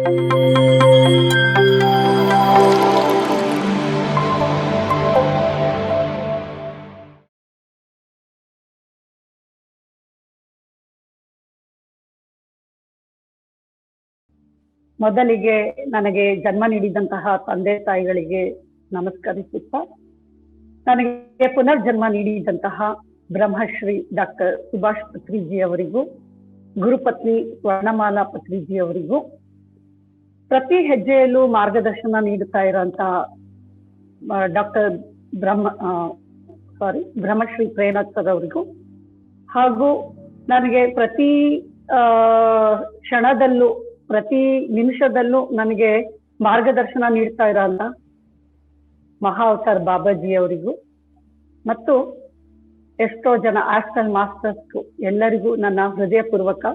ಮೊದಲಿಗೆ ನನಗೆ ಜನ್ಮ ನೀಡಿದಂತಹ ತಂದೆ ತಾಯಿಗಳಿಗೆ ನಮಸ್ಕರಿಸುತ್ತಾ, ನನಗೆ ಪುನರ್ಜನ್ಮ ನೀಡಿದಂತಹ ಬ್ರಹ್ಮಶ್ರೀ ಡಾಕ್ಟರ್ ಸುಭಾಷ್ ಪತ್ರಿಜಿ ಅವರಿಗೂ, ಗುರುಪತ್ನಿ ಸ್ವರ್ಣಮಾಲಾ ಪತ್ರಿಜಿ ಅವರಿಗೂ, ಪ್ರತಿ ಹೆಜ್ಜೆಯಲ್ಲೂ ಮಾರ್ಗದರ್ಶನ ನೀಡುತ್ತಾ ಇರುವಂತಹ ಡಾಕ್ಟರ್ ಬ್ರಹ್ಮಶ್ರೀ ಪ್ರೇಮತ್ ಸರ್ ಅವರಿಗೂ, ಹಾಗೂ ನನಗೆ ಪ್ರತಿ ಕ್ಷಣದಲ್ಲೂ ಪ್ರತಿ ನಿಮಿಷದಲ್ಲೂ ನನಗೆ ಮಾರ್ಗದರ್ಶನ ನೀಡ್ತಾ ಇರೋಂಥ ಮಹಾ ಅವತಾರ್ ಬಾಬಾಜಿ ಅವರಿಗೂ ಮತ್ತು ಎಷ್ಟೋ ಜನ ಆಸ್ಟ್ರಲ್ ಮಾಸ್ಟರ್ಸ್ ಎಲ್ಲರಿಗೂ ನನ್ನ ಹೃದಯಪೂರ್ವಕ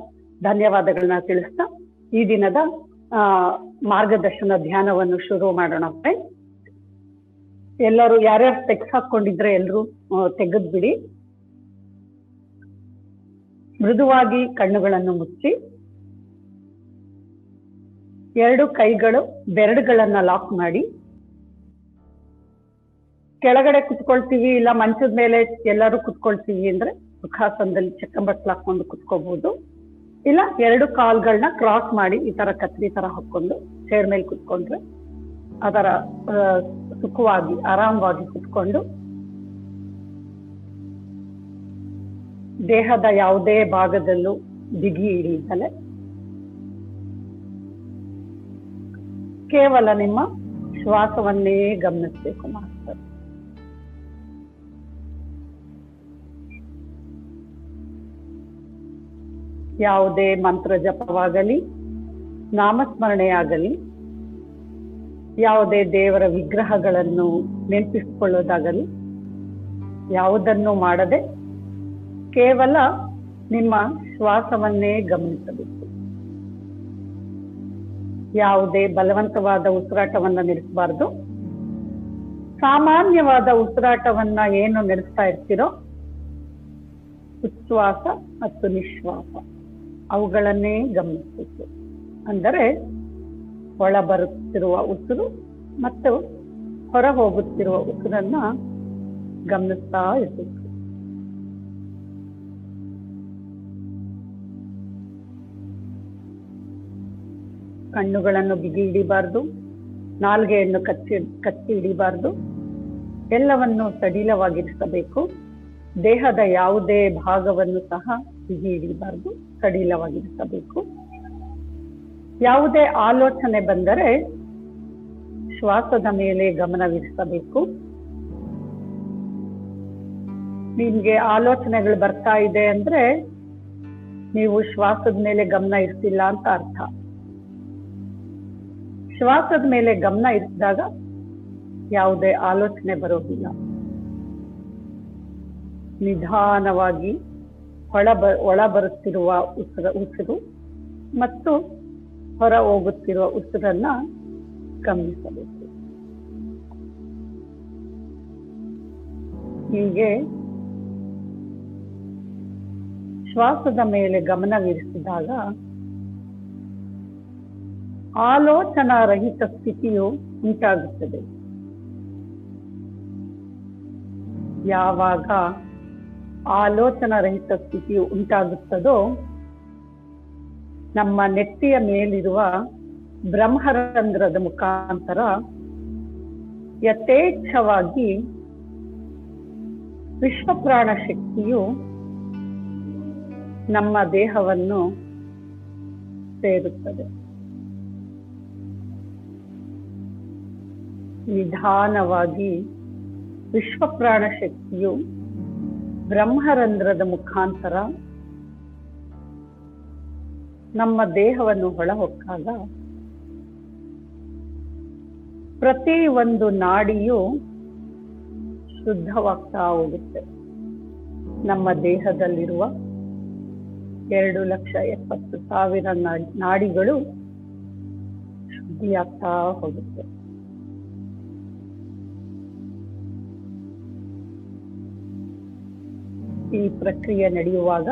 ಧನ್ಯವಾದಗಳನ್ನ ತಿಳಿಸ್ತಾ ಈ ದಿನದ ಮಾರ್ಗದರ್ಶನ ಧ್ಯಾನವನ್ನು ಶುರು ಮಾಡೋಣ. ಎಲ್ಲರೂ ಯಾರ್ಯಾರು ಸ್ಪೆಕ್ಸ್ ಹಾಕೊಂಡಿದ್ರೆ ಎಲ್ಲರೂ ತೆಗೆದ್ಬಿಡಿ. ಮೃದುವಾಗಿ ಕಣ್ಣುಗಳನ್ನು ಮುಚ್ಚಿ, ಎರಡು ಕೈಗಳು ಬೆರಳುಗಳನ್ನ ಲಾಕ್ ಮಾಡಿ, ಕೆಳಗಡೆ ಕುತ್ಕೊಳ್ತೀವಿ ಇಲ್ಲ ಮಂಚದ ಮೇಲೆ ಎಲ್ಲರೂ ಕುತ್ಕೊಳ್ತೀವಿ ಅಂದ್ರೆ ಸುಖಾಸನದಲ್ಲಿ ಚಕ್ಕಂಬಟ್ಲು ಹಾಕೊಂಡು ಕುತ್ಕೋಬಹುದು, ಇಲ್ಲ ಎರಡು ಕಾಲ್ಗಳನ್ನ ಕ್ರಾಸ್ ಮಾಡಿ ಈ ತರ ಕತ್ರಿ ತರ ಹಾಕೊಂಡು ಚೇರ್ ಮೇಲೆ ಕುತ್ಕೊಂಡ್ರೆ ಅದರ ಸುಖವಾಗಿ ಆರಾಮವಾಗಿ ಕುತ್ಕೊಂಡು ದೇಹದ ಯಾವುದೇ ಭಾಗದಲ್ಲೂ ಬಿಗಿ ಹಿಡಿಯುತ್ತಲೇ ಕೇವಲ ನಿಮ್ಮ ಶ್ವಾಸವನ್ನೇ ಗಮನಿಸಬೇಕು ಮಾಸ್ಟರ್. ಯಾವುದೇ ಮಂತ್ರ ಜಪವಾಗಲಿ, ನಾಮಸ್ಮರಣೆಯಾಗಲಿ, ಯಾವುದೇ ದೇವರ ವಿಗ್ರಹಗಳನ್ನು ನೆನಪಿಸಿಕೊಳ್ಳೋದಾಗಲಿ ಯಾವುದನ್ನು ಮಾಡದೆ ಕೇವಲ ನಿಮ್ಮ ಶ್ವಾಸವನ್ನೇ ಗಮನಿಸಬೇಕು. ಯಾವುದೇ ಬಲವಂತವಾದ ಉಸಿರಾಟವನ್ನ ನಡೆಸಬಾರ್ದು. ಸಾಮಾನ್ಯವಾದ ಉಸಿರಾಟವನ್ನ ಏನು ನಡೆಸ್ತಾ ಇರ್ತೀರೋ ಉಚ್ಛ್ವಾಸ ಮತ್ತು ನಿಶ್ವಾಸ ಅವುಗಳನ್ನೇ ಗಮನಿಸಬೇಕು. ಅಂದರೆ ಒಳ ಬರುತ್ತಿರುವ ಉಸಿರು ಮತ್ತು ಹೊರ ಹೋಗುತ್ತಿರುವ ಉಸಿರನ್ನ ಗಮನಿಸ್ತಾ ಇರಬೇಕು. ಕಣ್ಣುಗಳನ್ನು ಬಿಗಿ ಹಿಡಿಬಾರ್ದು, ನಾಲ್ಗೆಯನ್ನು ಕಚ್ಚಿ ಹಿಡಿಬಾರ್ದು, ಎಲ್ಲವನ್ನು ಸಡಿಲವಾಗಿರಿಸಬೇಕು. ದೇಹದ ಯಾವುದೇ ಭಾಗವನ್ನು ಸಹ ಬಿಗಿ ಹಿಡಿಬಾರ್ದು, ಸಡಿಲವಾಗಿರಿಸಬೇಕು. ಯಾವುದೇ ಆಲೋಚನೆ ಬಂದರೆ ಶ್ವಾಸದ ಮೇಲೆ ಗಮನವಿರಿಸಬೇಕು. ನಿಮ್ಗೆ ಆಲೋಚನೆಗಳು ಬರ್ತಾ ಇದೆ ಅಂದ್ರೆ ನೀವು ಶ್ವಾಸದ ಮೇಲೆ ಗಮನ ಇರ್ತಿಲ್ಲ ಅಂತ ಅರ್ಥ. ಶ್ವಾಸದ ಮೇಲೆ ಗಮನ ಇರಿಸಿದಾಗ ಯಾವುದೇ ಆಲೋಚನೆ ಬರೋದಿಲ್ಲ. ನಿಧಾನವಾಗಿ ಒಳ ಬರುತ್ತಿರುವ ಉಸಿರು ಮತ್ತು ಹೊರ ಹೋಗುತ್ತಿರುವ ಉಸಿರನ್ನ ಗಮನಿಸಬೇಕು. ಹೀಗೆ ಶ್ವಾಸದ ಮೇಲೆ ಗಮನವಿರಿಸಿದಾಗ ಆಲೋಚನಾ ರಹಿತ ಸ್ಥಿತಿಯು ಉಂಟಾಗುತ್ತದೆ. ಯಾವಾಗ ಆಲೋಚನಾ ರಹಿತ ಸ್ಥಿತಿಯು ಉಂಟಾಗುತ್ತದೋ ನಮ್ಮ ನೆತ್ತಿಯ ಮೇಲಿರುವ ಬ್ರಹ್ಮರಂಧ್ರದ ಮುಖಾಂತರ ಯಥೇಚ್ಛವಾಗಿ ವಿಶ್ವಪ್ರಾಣ ಶಕ್ತಿಯು ನಮ್ಮ ದೇಹವನ್ನು ಸೇರುತ್ತದೆ. ನಿಧಾನವಾಗಿ ವಿಶ್ವಪ್ರಾಣ ಶಕ್ತಿಯು ಬ್ರಹ್ಮರಂಧ್ರದ ಮುಖಾಂತರ ನಮ್ಮ ದೇಹವನ್ನು ಹೊರಹೊಕ್ಕಾಗ ಪ್ರತಿ ಒಂದು ನಾಡಿಯು ಶುದ್ಧವಾಗ್ತಾ ಹೋಗುತ್ತೆ. ನಮ್ಮ ದೇಹದಲ್ಲಿರುವ 2,70,000 ನಾಡಿಗಳು ಶುದ್ಧಿಯಾಗ್ತಾ ಹೋಗುತ್ತೆ. ಈ ಪ್ರಕ್ರಿಯೆ ನಡೆಯುವಾಗ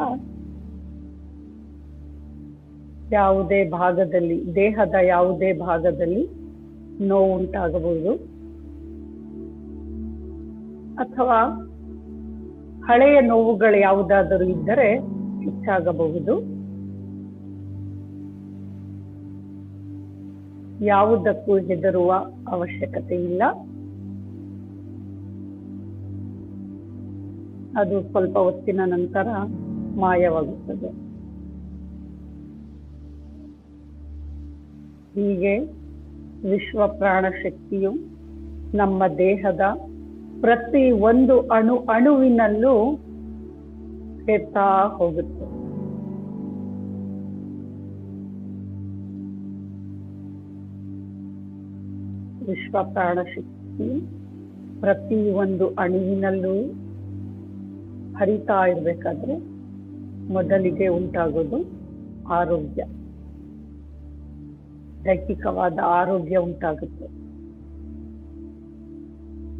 ಯಾವುದೇ ಭಾಗದಲ್ಲಿ, ದೇಹದ ಯಾವುದೇ ಭಾಗದಲ್ಲಿ ನೋವು ಉಂಟಾಗಬಹುದು ಅಥವಾ ಹಳೆಯ ನೋವುಗಳು ಯಾವುದಾದರೂ ಇದ್ದರೆ ಹೆಚ್ಚಾಗಬಹುದು. ಯಾವುದಕ್ಕೂ ಹೆದರುವ ಅವಶ್ಯಕತೆ ಇಲ್ಲ. ಅದು ಸ್ವಲ್ಪ ಹೊತ್ತಿನ ನಂತರ ಮಾಯವಾಗುತ್ತದೆ. ಹೀಗೆ ವಿಶ್ವ ಪ್ರಾಣ ಶಕ್ತಿಯು ನಮ್ಮ ದೇಹದ ಪ್ರತಿ ಒಂದು ಅಣುವಿನಲ್ಲೂ ಸೇರ್ತಾ ಹೋಗುತ್ತೆ. ವಿಶ್ವ ಪ್ರಾಣ ಶಕ್ತಿ ಪ್ರತಿ ಒಂದು ಅಣುವಿನಲ್ಲೂ ಹರಿತಾ ಇರ್ಬೇಕಾದ್ರೆ ಮೊದಲಿಗೆ ಉಂಟಾಗೋದು ಆರೋಗ್ಯ, ದೈಹಿಕವಾದ ಆರೋಗ್ಯ ಉಂಟಾಗುತ್ತೆ.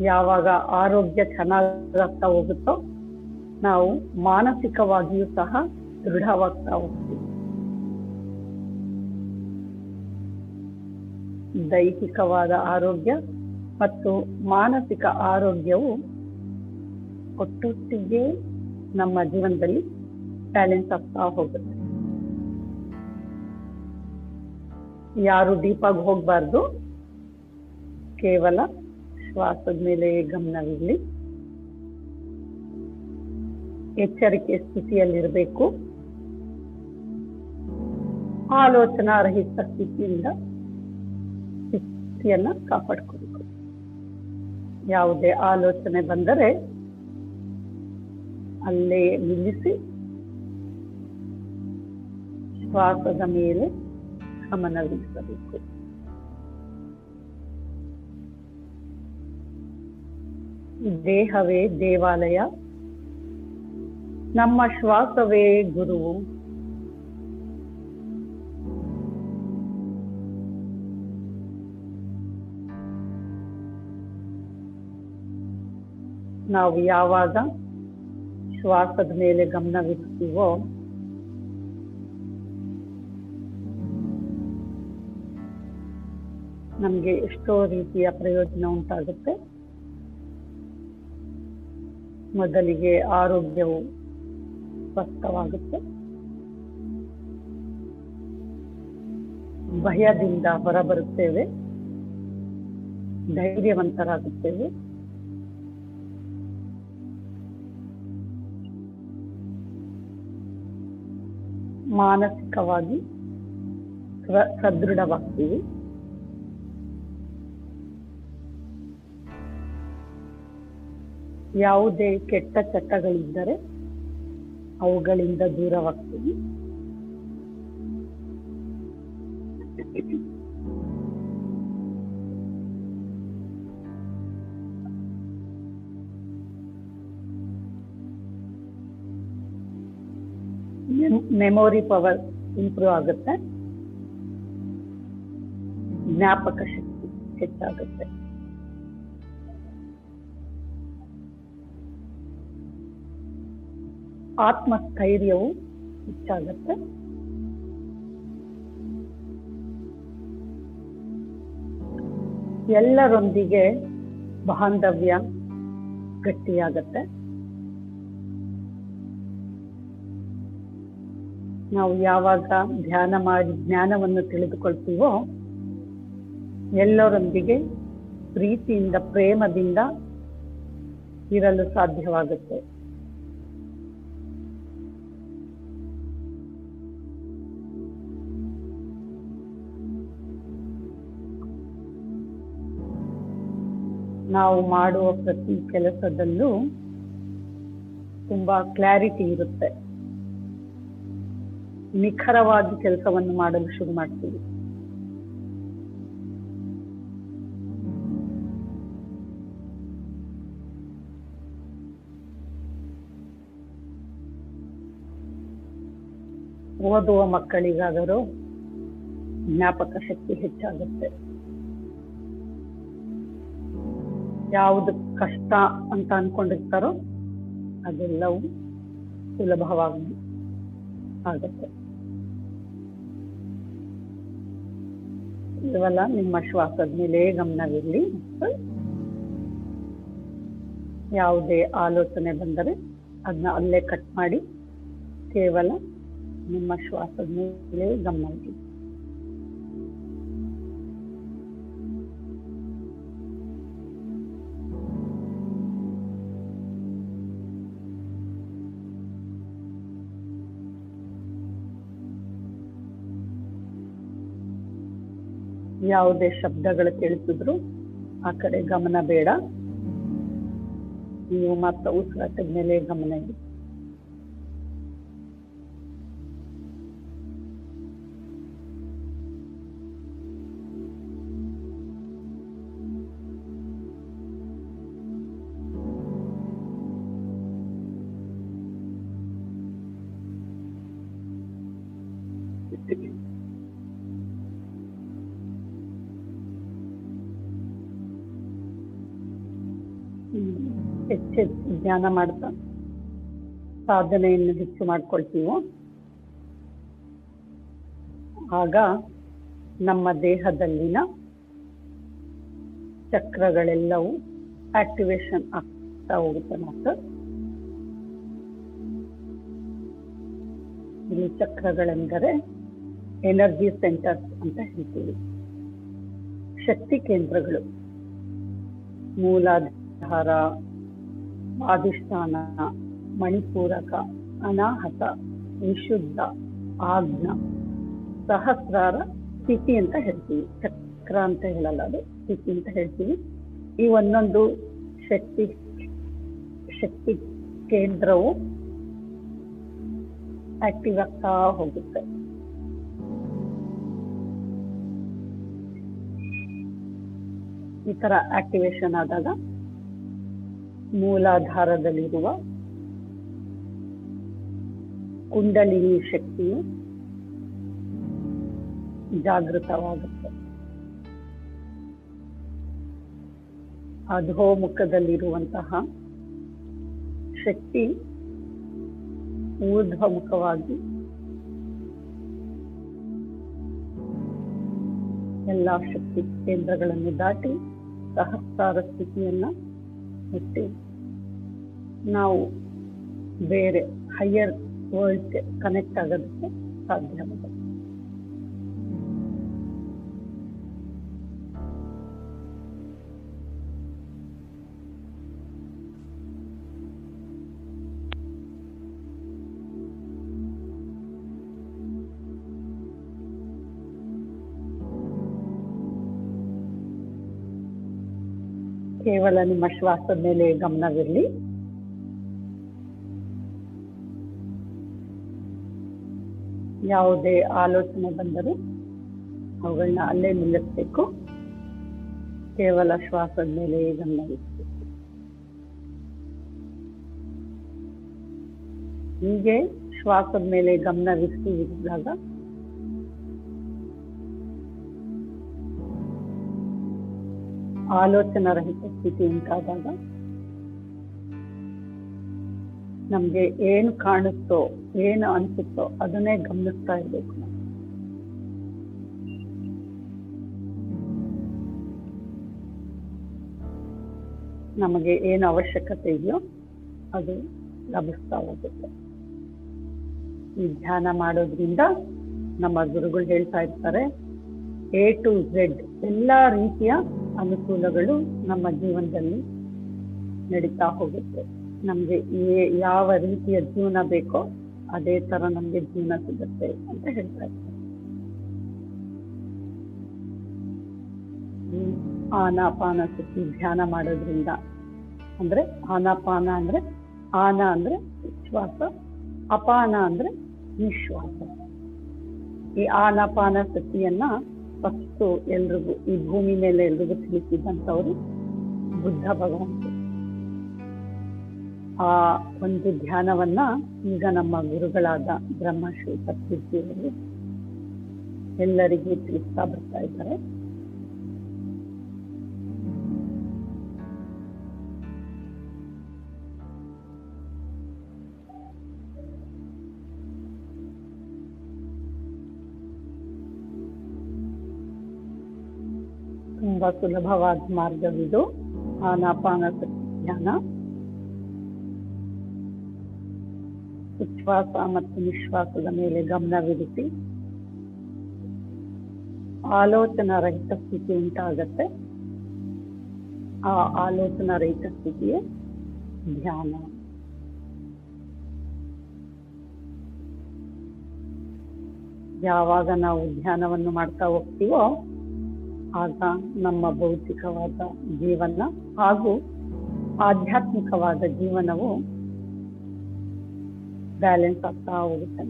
ಯಾವಾಗ ಆರೋಗ್ಯ ಚೆನ್ನಾಗಾಗ್ತಾ ಹೋಗುತ್ತೋ ನಾವು ಮಾನಸಿಕವಾಗಿಯೂ ಸಹ ದೃಢವಾಗ್ತಾ ಹೋಗ್ತೀವಿ. ದೈಹಿಕವಾದ ಆರೋಗ್ಯ ಮತ್ತು ಮಾನಸಿಕ ಆರೋಗ್ಯವು ಒಟ್ಟೊಟ್ಟಿಗೆ ನಮ್ಮ ಜೀವನದಲ್ಲಿ ಬ್ಯಾಲೆನ್ಸ್ ಆಗ್ತಾ ಹೋಗುತ್ತೆ. ಯಾರು ಡೀಪಾಗಿ ಹೋಗ್ಬಾರ್ದು, ಕೇವಲ ಶ್ವಾಸದ ಮೇಲೆ ಗಮನವಿರಲಿ, ಎಚ್ಚರಿಕೆ ಸ್ಥಿತಿಯಲ್ಲಿರಬೇಕು, ಆಲೋಚನಾ ರಹಿತ ಸ್ಥಿತಿಯನ್ನ ಕಾಪಾಡ್ಕೋಬೇಕು. ಯಾವುದೇ ಆಲೋಚನೆ ಬಂದರೆ ಅಲ್ಲೇ ನಿಲ್ಲಿಸಿ ಶ್ವಾಸದ ಮೇಲೆ ಗಮನವಿರಿಸಬೇಕು. ದೇಹವೇ ದೇವಾಲಯ, ನಮ್ಮ ಶ್ವಾಸವೇ ಗುರುವು. ನಾವು ಯಾವಾಗ ಶ್ವಾಸದ ಮೇಲೆ ಗಮನವಿರ್ತೀವೋ ನಮ್ಗೆ ಎಷ್ಟೋ ರೀತಿಯ ಪ್ರಯೋಜನ ಉಂಟಾಗುತ್ತೆ. ಮೊದಲಿಗೆ ಆರೋಗ್ಯವು ಸ್ವಸ್ಥವಾಗುತ್ತೆ, ಭಯದಿಂದ ಹೊರಬರುತ್ತೇವೆ, ಧೈರ್ಯವಂತರಾಗುತ್ತೇವೆ, ಮಾನಸಿಕವಾಗಿ ಸದೃಢವಾಗ್ತೀವಿ. ಯಾವುದೇ ಕೆಟ್ಟ ಚಟಗಳಿದ್ದರೆ ಅವುಗಳಿಂದ ದೂರವಾಗ್ತೀವಿ. ಮೆಮೊರಿ ಪವರ್ ಇಂಪ್ರೂವ್ ಆಗುತ್ತೆ, ಜ್ಞಾಪಕ ಶಕ್ತಿ ಹೆಚ್ಚಾಗುತ್ತೆ. ಆತ್ಮಸ್ಥೈರ್ಯವು ಹೆಚ್ಚಾಗುತ್ತೆ. ಎಲ್ಲರೊಂದಿಗೆ ಬಾಂಧವ್ಯ ಗಟ್ಟಿಯಾಗತ್ತೆ. ನಾವು ಯಾವಾಗ ಧ್ಯಾನ ಮಾಡಿ ಜ್ಞಾನವನ್ನು ತಿಳಿದುಕೊಳ್ತೀವೋ ಎಲ್ಲರೊಂದಿಗೆ ಪ್ರೀತಿಯಿಂದ, ಪ್ರೇಮದಿಂದ ಇರಲು ಸಾಧ್ಯವಾಗುತ್ತೆ. ನಾವು ಮಾಡುವ ಪ್ರತಿ ಕೆಲಸದಲ್ಲೂ ತುಂಬಾ ಕ್ಲಾರಿಟಿ ಇರುತ್ತೆ. ನಿಖರವಾಗಿ ಕೆಲಸವನ್ನು ಮಾಡಲು ಶುರು ಮಾಡ್ತೀವಿ. ಓದುವ ಮಕ್ಕಳಿಗಾದರೂ ಜ್ಞಾಪಕ ಶಕ್ತಿ ಹೆಚ್ಚಾಗುತ್ತೆ. ಯಾವುದು ಕಷ್ಟ ಅಂತ ಅನ್ಕೊಂಡಿರ್ತಾರೋ ಅದೆಲ್ಲವೂ ಸುಲಭವಾಗಿ ಆಗುತ್ತೆ. ಕೇವಲ ನಿಮ್ಮ ಶ್ವಾಸದ ಮೇಲೆ ಗಮನವಿರಲಿ. ಯಾವುದೇ ಆಲೋಚನೆ ಬಂದರೆ ಅದನ್ನ ಅಲ್ಲೇ ಕಟ್ ಮಾಡಿ ಕೇವಲ ನಿಮ್ಮ ಶ್ವಾಸದ ಮೇಲೆ ಗಮನ ಇಡಿ. ಯಾವುದೇ ಶಬ್ದಗಳು ಕೇಳಿಸಿದ್ರು ಆ ಕಡೆ ಗಮನ ಬೇಡ. ನೀವು ಮಾತ್ರ ಉಸಿರಾಟದ ಮೇಲೆ ಗಮನ ಇಡಿ. ಹೆಚ್ಚೆಚ್ಚು ಧ್ಯಾನ ಮಾಡ್ತಾ ಸಾಧನೆಯನ್ನು ಹೆಚ್ಚು ಮಾಡ್ಕೊಳ್ತೀವೋ ಆಗ ನಮ್ಮ ದೇಹದಲ್ಲಿನ ಚಕ್ರಗಳೆಲ್ಲವೂ ಆಕ್ಟಿವೇಶನ್ ಆಗ್ತಾ ಹೋಗುತ್ತೆ. ಮಾತ್ರ ಇಲ್ಲಿ ಚಕ್ರಗಳೆಂದರೆ ಎನರ್ಜಿ ಸೆಂಟರ್ಸ್ ಅಂತ ಹೇಳ್ತೀವಿ. ಶಕ್ತಿ ಕೇಂದ್ರಗಳು ಮೂಲಾಧಾರ, ಸ್ವಾಧಿಷ್ಠಾನ, ಮಣಿಪೂರಕ, ಅನಾಹತ, ವಿಶುದ್ಧ, ಆಜ್ಞ, ಸಹಸ್ರಾರ ಸ್ಥಿತಿ ಅಂತ ಹೇಳ್ತೀವಿ. ಚಕ್ರ ಅಂತ ಹೇಳಲ್ಲ, ಅದು ಸ್ಥಿತಿ ಅಂತ ಹೇಳ್ತೀವಿ. ಈ ಒಂದೊಂದು ಶಕ್ತಿ ಕೇಂದ್ರವು ಆಕ್ಟಿವ್ ಆಗ್ತಾ ಹೋಗುತ್ತೆ. ಈ ತರ ಆಕ್ಟಿವೇಶನ್ ಆದಾಗ ಮೂಲಾಧಾರದಲ್ಲಿರುವ ಕುಂಡಲಿನಿ ಶಕ್ತಿಯು ಜಾಗೃತವಾಗುತ್ತೆ. ಅಧೋಮುಖದಲ್ಲಿರುವಂತಹ ಶಕ್ತಿ ಊರ್ಧ್ವಮುಖವಾಗಿ ಎಲ್ಲ ಶಕ್ತಿ ಕೇಂದ್ರಗಳನ್ನು ದಾಟಿ ಸಹಸ್ರಾರ ಸ್ಥಿತಿಯನ್ನ ಮುಟ್ಟಿ ನಾವು ಬೇರೆ ಹೈಯರ್ ವರ್ಲ್ಡ್ಗೆ ಕನೆಕ್ಟ್ ಆಗೋದಕ್ಕೆ ಸಾಧ್ಯವಾಗುತ್ತೆ. ಕೇವಲ ನಿಮ್ಮ ಶ್ವಾಸದ ಮೇಲೆ ಗಮನವಿರಲಿ. ಯಾವುದೇ ಆಲೋಚನೆ ಬಂದರೂ ಅವುಗಳನ್ನ ಅಲ್ಲೇ ನಿಲ್ಲಿಸಬೇಕು. ಕೇವಲ ಶ್ವಾಸದ ಮೇಲೆ ಗಮನವಿರಬೇಕು. ಹೀಗೆ ಶ್ವಾಸದ ಮೇಲೆ ಗಮನವಿರಿಸಿದಾಗ ಆಲೋಚನಾ ರಹಿತ ಸ್ಥಿತಿ ಉಂಟಾದಾಗ ನಮ್ಗೆ ಏನು ಕಾಣುತ್ತೋ, ಏನು ಅನ್ಸುತ್ತೋ ಅದನ್ನೇ ಗಮನಿಸ್ತಾ ಇರ್ಬೇಕು. ನಮಗೆ ಏನು ಅವಶ್ಯಕತೆ ಇದೆಯೋ ಅದು ಲಭಿಸ್ತಾ ಹೋಗುತ್ತೆ. ಈ ಧ್ಯಾನ ಮಾಡೋದ್ರಿಂದ ನಮ್ಮ ಗುರುಗಳು ಹೇಳ್ತಾ ಇರ್ತಾರೆ, A to Z ಎಲ್ಲಾ ರೀತಿಯ ಅನುಕೂಲಗಳು ನಮ್ಮ ಜೀವನದಲ್ಲಿ ನಡೀತಾ ಹೋಗುತ್ತೆ. ನಮ್ಗೆ ಯಾವ ರೀತಿಯ ಜೀವನ ಬೇಕೋ ಅದೇ ತರ ನಮ್ಗೆ ಜೀವನ ಸಿಗುತ್ತೆ ಅಂತ ಹೇಳ್ತಾ ಇದ್ದಾರೆ. ಆನಾಪಾನಸತಿ ಧ್ಯಾನ ಮಾಡೋದ್ರಿಂದ, ಅಂದ್ರೆ ಆನಾಪಾನ ಅಂದ್ರೆ ಆನ ಅಂದ್ರೆ ಶ್ವಾಸ, ಅಪಾನ ಅಂದ್ರೆ ನಿಶ್ವಾಸ. ಈ ಆನಾಪಾನಸತಿಯನ್ನ ಫಸ್ಟ್ ಎಲ್ರಿಗೂ ಈ ಭೂಮಿ ಮೇಲೆ ಎಲ್ರಿಗೂ ತಿಳಿಸಿದಂಥವ್ರು ಬುದ್ಧ ಭಗವಂತ. ಆ ಒಂದು ಧ್ಯಾನವನ್ನ ಈಗ ನಮ್ಮ ಗುರುಗಳಾದ ಬ್ರಹ್ಮಶ್ರೀ ಪತ್ರಿಜಿಯವರು ಎಲ್ಲರಿಗೂ ತಿಳಿಸ್ತಾ ಬರ್ತಾ ಇದ್ದಾರೆ. ತುಂಬಾ ಸುಲಭವಾದ ಮಾರ್ಗವಿದು ಆನಾಪಾನಸತಿ ಧ್ಯಾನ. ಉಚ್ಛ್ವಾಸ ಮತ್ತು ನಿಶ್ವಾಸದ ಮೇಲೆ ಗಮನವಿರಿಸಿ ಆಲೋಚನಾ ರಹಿತ ಸ್ಥಿತಿ ಉಂಟಾಗತ್ತೆ. ಆ ಆಲೋಚನಾ ರಹಿತ ಸ್ಥಿತಿಯೇ ಧ್ಯಾನ. ಯಾವಾಗ ನಾವು ಧ್ಯಾನವನ್ನು ಮಾಡ್ತಾ ಹೋಗ್ತೀವೋ ಆಗ ನಮ್ಮ ಭೌತಿಕವಾದ ಜೀವನ ಹಾಗೂ ಆಧ್ಯಾತ್ಮಿಕವಾದ ಜೀವನವು ಬ್ಯಾಲೆನ್ಸ್ ಆಗ್ತಾ ಹೋಗುತ್ತೆ.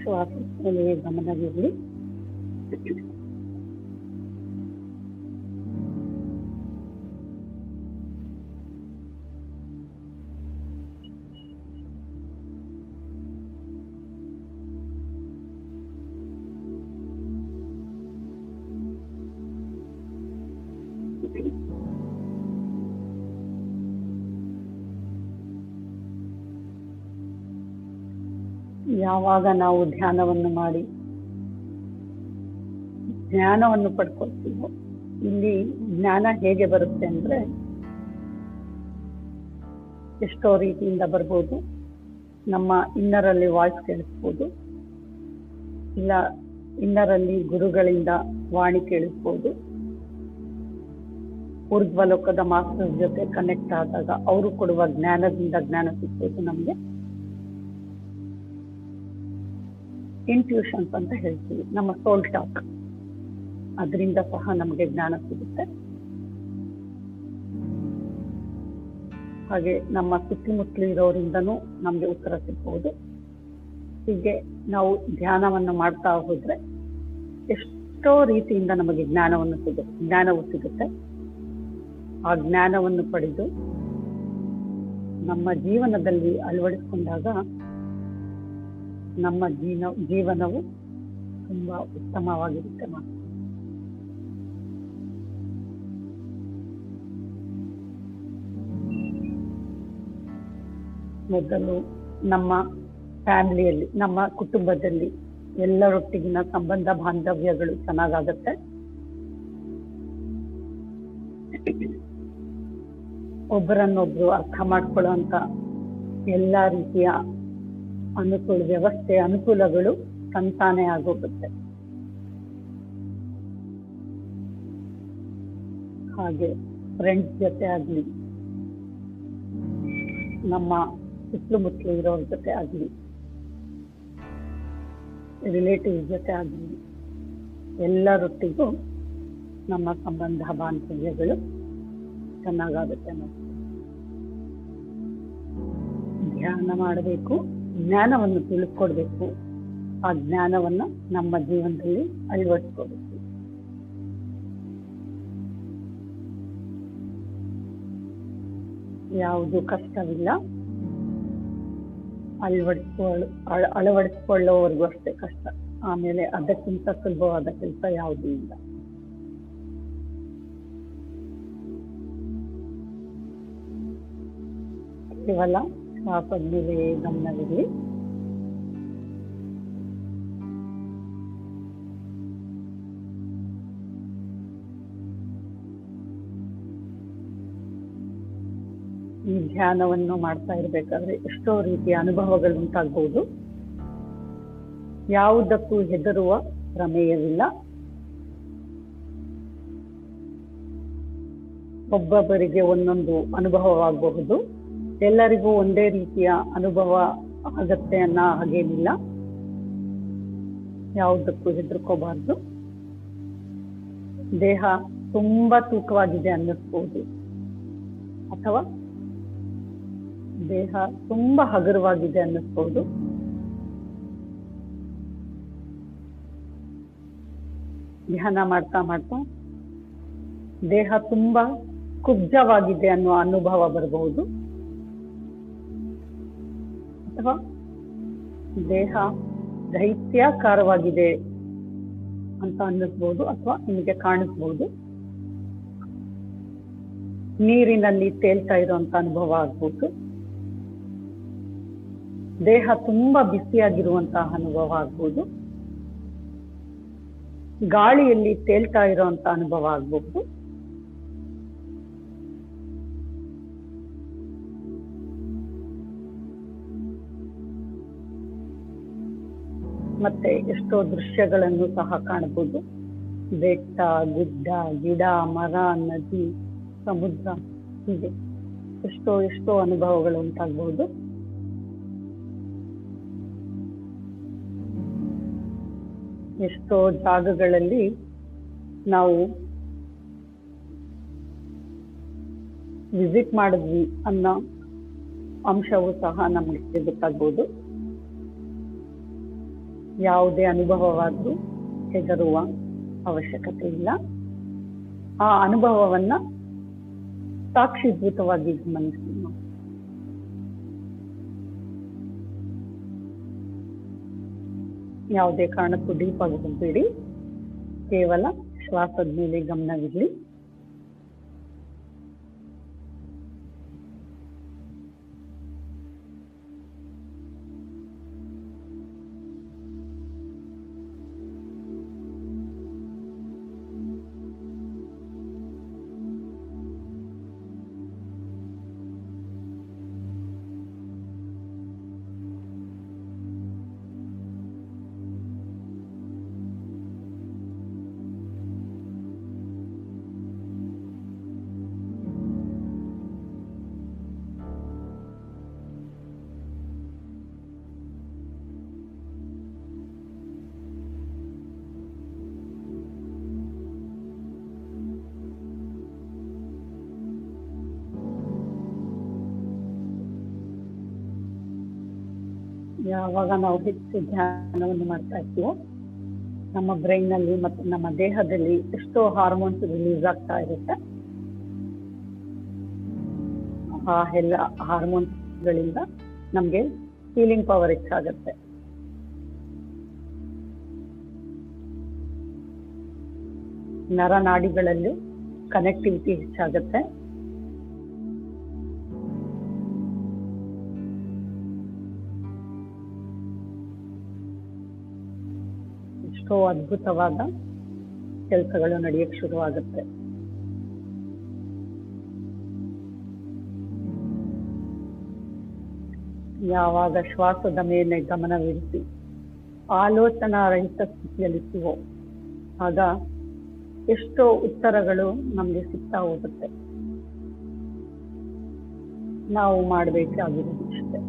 ಶ್ವಾಸದ ಮೇಲೆ ಗಮನವಿರಲಿ. ಯಾವಾಗ ನಾವು ಧ್ಯಾನವನ್ನು ಮಾಡಿ ಜ್ಞಾನವನ್ನು ಪಡ್ಕೊಳ್ತೀವೋ, ಇಲ್ಲಿ ಜ್ಞಾನ ಹೇಗೆ ಬರುತ್ತೆ ಅಂದ್ರೆ ಎಷ್ಟೋ ರೀತಿಯಿಂದ ಬರ್ಬೋದು. ನಮ್ಮ ಇನ್ನರಲ್ಲಿ ವಾಯ್ಸ್ ಕೇಳಿಸ್ಬೋದು, ಇಲ್ಲ ಇನ್ನರಲ್ಲಿ ಗುರುಗಳಿಂದ ವಾಣಿ ಕೇಳಿಸ್ಬೋದು, ಊರ್ಧ್ವಲೋಕದ ಮಾಸ್ಟರ್ ಜೊತೆ ಕನೆಕ್ಟ್ ಆದಾಗ ಅವರು ಕೊಡುವ ಜ್ಞಾನದಿಂದ ಜ್ಞಾನ ಸಿಗ್ಬೋದು. ನಮಗೆ ಇಂಟ್ಯೂಷನ್ಸ್ ಅಂತ ಹೇಳ್ತೀವಿ, ನಮ್ಮ ಸೋಲ್ ಟಾಕ್, ಅದರಿಂದ ಸಹ ನಮಗೆ ಜ್ಞಾನ ಸಿಗುತ್ತೆ. ಹಾಗೆ ನಮ್ಮ ಸುತ್ತಮುತ್ತಲು ಇರೋರಿಂದನೂ ನಮಗೆ ಉತ್ತರ ಸಿಗ್ಬೋದು. ಹೀಗೆ ನಾವು ಧ್ಯಾನವನ್ನು ಮಾಡ್ತಾ ಹೋದ್ರೆ ಎಷ್ಟೋ ರೀತಿಯಿಂದ ನಮಗೆ ಜ್ಞಾನವು ಸಿಗುತ್ತೆ. ಆ ಜ್ಞಾನವನ್ನು ಪಡೆದು ನಮ್ಮ ಜೀವನದಲ್ಲಿ ಅಳವಡಿಸಿಕೊಂಡಾಗ ನಮ್ಮ ಜೀವನವು ತುಂಬಾ ಉತ್ತಮವಾಗಿರುತ್ತೆ. ಮೊದಲು ನಮ್ಮ ಫ್ಯಾಮಿಲಿಯಲ್ಲಿ, ನಮ್ಮ ಕುಟುಂಬದಲ್ಲಿ ಎಲ್ಲರೊಟ್ಟಿಗಿನ ಸಂಬಂಧ ಬಾಂಧವ್ಯಗಳು ಚೆನ್ನಾಗಾಗತ್ತೆ. ಒಬ್ಬರನ್ನೊಬ್ರು ಅರ್ಥ ಮಾಡ್ಕೊಳ್ಳುವಂತ ಎಲ್ಲಾ ರೀತಿಯ ಅನುಕೂಲಗಳು ಸಂತಾನೆ ಆಗೋಗುತ್ತೆ. ಹಾಗೆ ಫ್ರೆಂಡ್ಸ್ ಜೊತೆ ಆಗ್ಲಿ, ನಮ್ಮ ಸುತ್ತಮುತ್ತಲು ಇರೋರ ಜೊತೆ ಆಗ್ಲಿ, ರಿಲೇಟಿವ್ಸ್ ಜೊತೆ ಆಗ್ಲಿ, ಎಲ್ಲರೊಟ್ಟಿಗೂ ನಮ್ಮ ಸಂಬಂಧ ಬಾಂಧವ್ಯಗಳು ಚೆನ್ನಾಗಾಗುತ್ತೆ. ಧ್ಯಾನ ಮಾಡಬೇಕು, ಜ್ಞಾನವನ್ನು ತಿಳ್ಕೊಡ್ಬೇಕು, ಆ ಜ್ಞಾನವನ್ನ ನಮ್ಮ ಜೀವನದಲ್ಲಿ ಅಳವಡಿಸ್ಕೋಬೇಕು. ಯಾವುದು ಕಷ್ಟವಿಲ್ಲ, ಅಳವಡಿಸ್ಕೊಳ್ಳೋವರೆಗೂ ಅಷ್ಟೇ ಕಷ್ಟ. ಆಮೇಲೆ ಅದಕ್ಕಿಂತ ಸುಲಭವಾದ ಕೆಲಸ ಯಾವುದೂ ಇಲ್ಲ. ಕೇವಲ ಶ್ವಾಸದ ಮೇಲೆ ಗಮನವಿರಲಿ. ಈ ಧ್ಯಾನವನ್ನು ಮಾಡ್ತಾ ಇರ್ಬೇಕಾದ್ರೆ ಎಷ್ಟೋ ರೀತಿಯ ಅನುಭವಗಳು ಉಂಟಾಗಬಹುದು. ಯಾವುದಕ್ಕೂ ಹೆದರುವ ಪ್ರಮೇಯವಿಲ್ಲ. ಒಬ್ಬೊಬ್ಬರಿಗೆ ಒಂದೊಂದು ಅನುಭವವಾಗಬಹುದು, ಎಲ್ಲರಿಗೂ ಒಂದೇ ರೀತಿಯ ಅನುಭವ ಆಗತ್ತೆ ಅನ್ನೋ ಹಾಗೇನಿಲ್ಲ. ಯಾವುದಕ್ಕೂ ಹೆದರ್ಕೋಬಾರ್ದು. ದೇಹ ತುಂಬಾ ತೂಕವಾಗಿದೆ ಅನ್ನಿಸ್ಬೋದು, ಅಥವಾ ದೇಹ ತುಂಬಾ ಹಗುರವಾಗಿದೆ ಅನ್ನಿಸ್ಬೋದು. ಧ್ಯಾನ ಮಾಡ್ತಾ ಮಾಡ್ತಾ ದೇಹ ತುಂಬಾ ಕುಬ್ಜವಾಗಿದೆ ಅನ್ನೋ ಅನುಭವ ಬರಬಹುದು, ಅಥವಾ ದೇಹ ದೈತ್ಯಾಕಾರವಾಗಿದೆ ಅಂತ ಅನ್ನಿಸ್ಬೋದು, ಅಥವಾ ನಿಮಗೆ ಕಾಣಿಸ್ಬೋದು. ನೀರಿನಲ್ಲಿ ತೇಲ್ತಾ ಇರುವಂತ ಅನುಭವ ಆಗ್ಬೋದು, ದೇಹ ತುಂಬಾ ಬಿಸಿಯಾಗಿರುವಂತಹ ಅನುಭವ ಆಗ್ಬೋದು, ಗಾಳಿಯಲ್ಲಿ ತೇಲ್ತಾ ಇರುವಂತ ಅನುಭವ ಆಗ್ಬೋದು. ಮತ್ತೆ ಎಷ್ಟೋ ದೃಶ್ಯಗಳನ್ನು ಸಹ ಕಾಣಬಹುದು. ಬೆಟ್ಟ, ಗುಡ್ಡ, ಗಿಡ, ಮರ, ನದಿ, ಸಮುದ್ರ, ಹೀಗೆ ಎಷ್ಟೋ ಅನುಭವಗಳು ಉಂಟಾಗಬಹುದು. ಎಷ್ಟೋ ಜಾಗಗಳಲ್ಲಿ ನಾವು ವಿಸಿಟ್ ಮಾಡಿದ್ವಿ ಅನ್ನೋ ಅಂಶವೂ ಸಹ ನಮಗೆ ಗೊತ್ತಾಗ್ಬೋದು. ಯಾವುದೇ ಅನುಭವವಾದ್ರೂ ಹೆದರುವ ಅವಶ್ಯಕತೆ ಇಲ್ಲ. ಆ ಅನುಭವವನ್ನ ಸಾಕ್ಷಿಭೂತವಾಗಿ ಗಮನಿಸಿ. ಯಾವುದೇ ಕಾರಣಕ್ಕೂ ಡೀಪ್ ಆಗಿ ಹೋಗಬೇಡಿ, ಕೇವಲ ಶ್ವಾಸದ ಮೇಲೆ ಗಮನವಿರಲಿ. ಯಾವಾಗ ನಾವು ಹೆಚ್ಚು ಧ್ಯಾನವನ್ನು ಮಾಡ್ತಾ ಇರ್ತೀವೋ ನಮ್ಮ ಬ್ರೈನ್ ನಲ್ಲಿ ಮತ್ತು ನಮ್ಮ ದೇಹದಲ್ಲಿ ಎಷ್ಟೋ ಹಾರ್ಮೋನ್ಸ್ ರಿಲೀಸ್ ಆಗ್ತಾ ಇರುತ್ತೆ. ಆ ಎಲ್ಲ ಹಾರ್ಮೋನ್ಸ್ ಗಳಿಂದ ನಮ್ಗೆ ಫೀಲಿಂಗ್ ಪವರ್ ಹೆಚ್ಚಾಗತ್ತೆ. ನರನಾಡಿಗಳಲ್ಲಿ ಕನೆಕ್ಟಿವಿಟಿ ಹೆಚ್ಚಾಗತ್ತೆ. ಎಷ್ಟೋ ಅದ್ಭುತವಾದ ಕೆಲಸಗಳು ನಡೆಯಕ್ಕೆ ಶುರುವಾಗುತ್ತೆ. ಯಾವಾಗ ಶ್ವಾಸದ ಮೇಲೆ ಗಮನವಿರಿಸಿ ಆಲೋಚನಾ ರಹಿತ ಸ್ಥಿತಿಯಲ್ಲಿರ್ತೀವೋ ಆಗ ಎಷ್ಟೋ ಉತ್ತರಗಳು ನಮ್ಗೆ ಸಿಗ್ತಾ ಹೋಗುತ್ತೆ. ನಾವು ಮಾಡಬೇಕಾಗಿರೋದು ಇಷ್ಟೇ,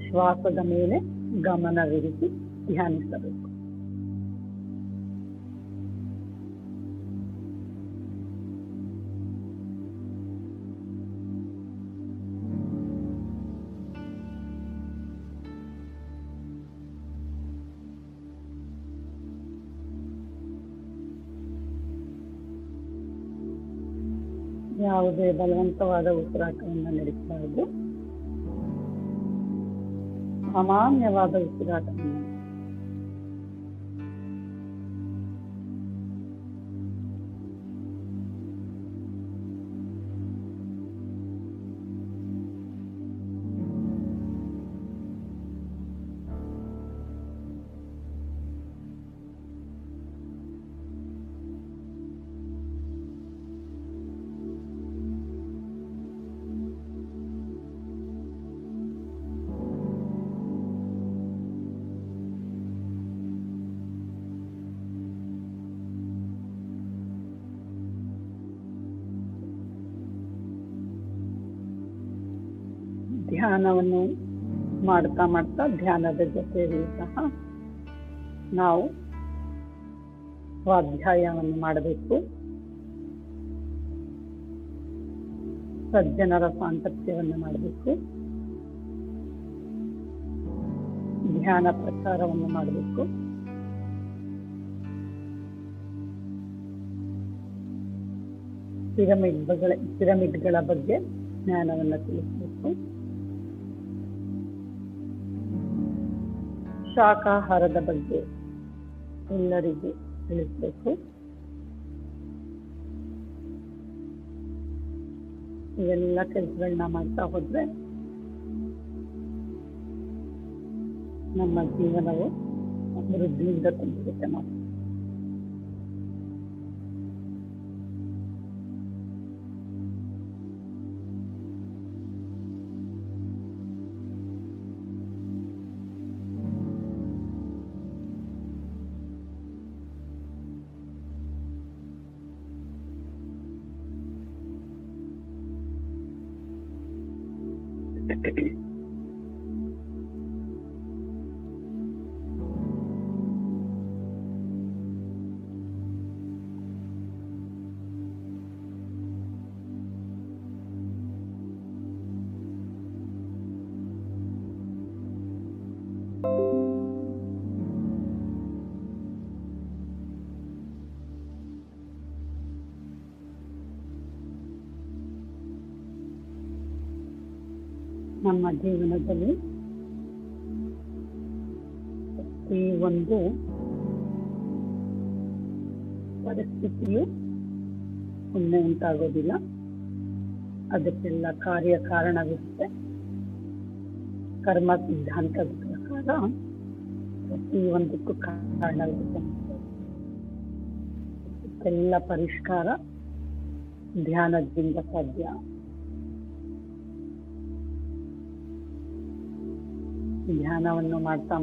ಶ್ವಾಸದ ಮೇಲೆ ಗಮನವಿರಿಸಿ ಧ್ಯಾನಿಸಬೇಕು. ಯಾವುದೇ ಬಲವಂತವಾದ ಉಸಿರಾಟವನ್ನು ನಡೆಸಬಾರದು. ಸಾಮಾನ್ಯವಾದ ಉಸಿರಾಟವನ್ನು ಧ್ಯಾನವನ್ನು ಮಾಡ್ತಾ ಮಾಡ್ತಾ ಧ್ಯಾನದ ಜೊತೆಯಲ್ಲಿ ಸಹ ನಾವು ಸ್ವಾಧ್ಯಾಯವನ್ನು ಮಾಡಬೇಕು. ಸಜ್ಜನರ ಸಾಂಗತ್ಯವನ್ನು ಮಾಡಬೇಕು. ಧ್ಯಾನ ಪ್ರಚಾರವನ್ನು ಮಾಡಬೇಕು. ಪಿರಮಿಡ್ಗಳ ಬಗ್ಗೆ ಜ್ಞಾನವನ್ನು ತಿಳಿಸಬೇಕು. ಶಾಕಾಹಾರದ ಬಗ್ಗೆ ಎಲ್ಲರಿಗೂ ತಿಳಿಸಬೇಕು. ಇವೆಲ್ಲ ಕೆಲಸಗಳನ್ನ ಮಾಡ್ತಾ ಹೋದ್ರೆ ನಮ್ಮ ಜೀವನವು ಅಭಿವೃದ್ಧಿಯಿಂದ ತುಂಬಿರುತ್ತೆ. ನಾವು ನಮ್ಮ ಜೀವನದಲ್ಲಿ ಈ ಒಂದು ಪರಿಸ್ಥಿತಿಯು ಒಮ್ಮೆ ಉಂಟಾಗೋದಿಲ್ಲ. ಅದಕ್ಕೆಲ್ಲ ಕಾರಣವಿರುತ್ತೆ. ಕರ್ಮ ಸಿದ್ಧಾಂತದ ಪ್ರಕಾರ ಪ್ರತಿಯೊಂದಕ್ಕೂ ಕಾರಣವಿರುತ್ತೆ. ಎಲ್ಲ ಪರಿಷ್ಕಾರ ಧ್ಯಾನದಿಂದ ಸಾಧ್ಯ. ಧ್ಯಾನವನ್ನು ಮಾಡ್ತಾ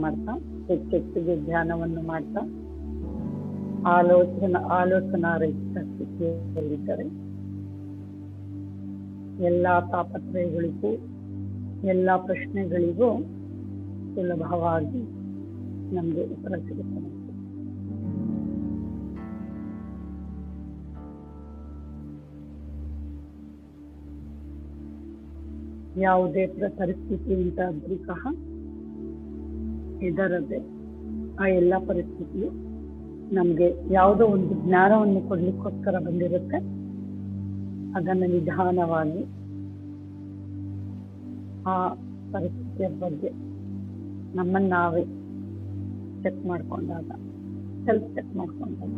ಹೆಚ್ಚೆಚ್ಚಿಗೆ ಧ್ಯಾನವನ್ನು ಮಾಡ್ತಾ ಆಲೋಚನಾ ರಹಿತ ಸ್ಥಿತಿಯಲ್ಲಿದ್ದರೆ ಎಲ್ಲ ತಾಪತ್ರಯಗಳಿಗೂ ಎಲ್ಲ ಪ್ರಶ್ನೆಗಳಿಗೂ ಸುಲಭವಾಗಿ ನಮಗೆ ಉತ್ತರ ಸಿಗುತ್ತದೆ. ಯಾವುದೇ ಪರಿಸ್ಥಿತಿ ಉಂಟಾದ್ರೂ ಸಹ ಹೆದರದೆ ಆ ಎಲ್ಲ ಪರಿಸ್ಥಿತಿಯು ನಮ್ಗೆ ಯಾವುದೋ ಒಂದು ಜ್ಞಾನವನ್ನು ಕೊಡ್ಲಿಕ್ಕೋಸ್ಕರ ಬಂದಿರುತ್ತೆ. ಅದನ್ನು ನಿಧಾನವಾಗಿ ಆ ಪರಿಸ್ಥಿತಿಯ ಬಗ್ಗೆ ನಮ್ಮನ್ನು ನಾವೇ ಸೆಲ್ಫ್ ಚೆಕ್ ಮಾಡ್ಕೊಂಡಾಗ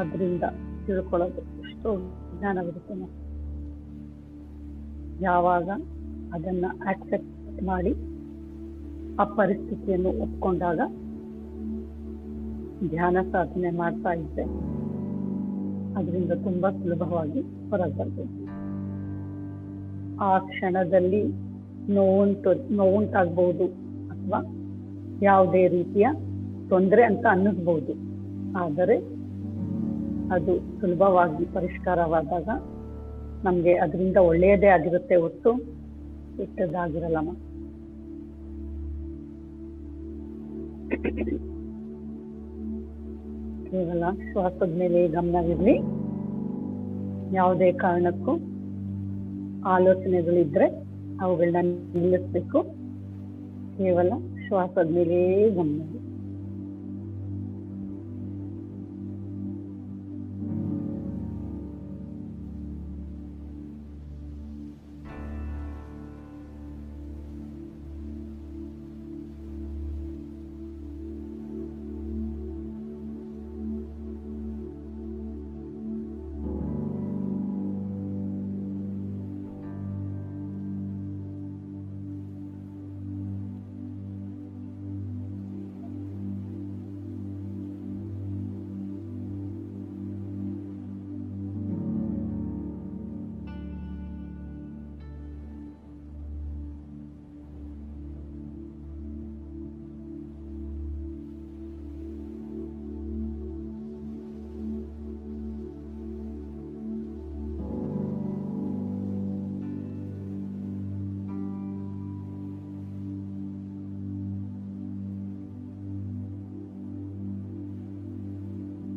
ಅದರಿಂದ ತಿಳ್ಕೊಳ್ಳೋದು ಎಷ್ಟೋ ಜ್ಞಾನವಿರುತ್ತೆ. ಯಾವಾಗ ಅದನ್ನ ಆಕ್ಸೆಪ್ಟ್ ಮಾಡಿ ಆ ಪರಿಸ್ಥಿತಿಯನ್ನು ಒಪ್ಕೊಂಡಾಗ ಧ್ಯಾನ ಸಾಧನೆ ಮಾಡ್ತಾ ಇದ್ದೆ ಅದರಿಂದ ತುಂಬಾ ಸುಲಭವಾಗಿ ಹೊರಗೆ ಬರ್ಬೋದು. ಆ ಕ್ಷಣದಲ್ಲಿ ನೋವುಂಟಾಗ್ಬಹುದು ಅಥವಾ ಯಾವುದೇ ರೀತಿಯ ತೊಂದರೆ ಅಂತ ಅನ್ನಿಸ್ಬಹುದು. ಆದರೆ ಅದು ಸುಲಭವಾಗಿ ಪರಿಷ್ಕಾರವಾದಾಗ ನಮ್ಗೆ ಅದರಿಂದ ಒಳ್ಳೆಯದೇ ಆಗಿರುತ್ತೆ ಹೊತ್ತು ಕೆಟ್ಟದಾಗಿರಲ್ಲಮ್ಮ. ಕೇವಲ ಶ್ವಾಸದ ಮೇಲೆ ಗಮನವಿರಲಿ. ಯಾವುದೇ ಕಾರಣಕ್ಕೂ ಆಲೋಚನೆಗಳಿದ್ರೆ ಅವುಗಳನ್ನ ನಿಲ್ಲಿಸ್ಬೇಕು. ಕೇವಲ ಶ್ವಾಸದ ಮೇಲೆ ಗಮನ.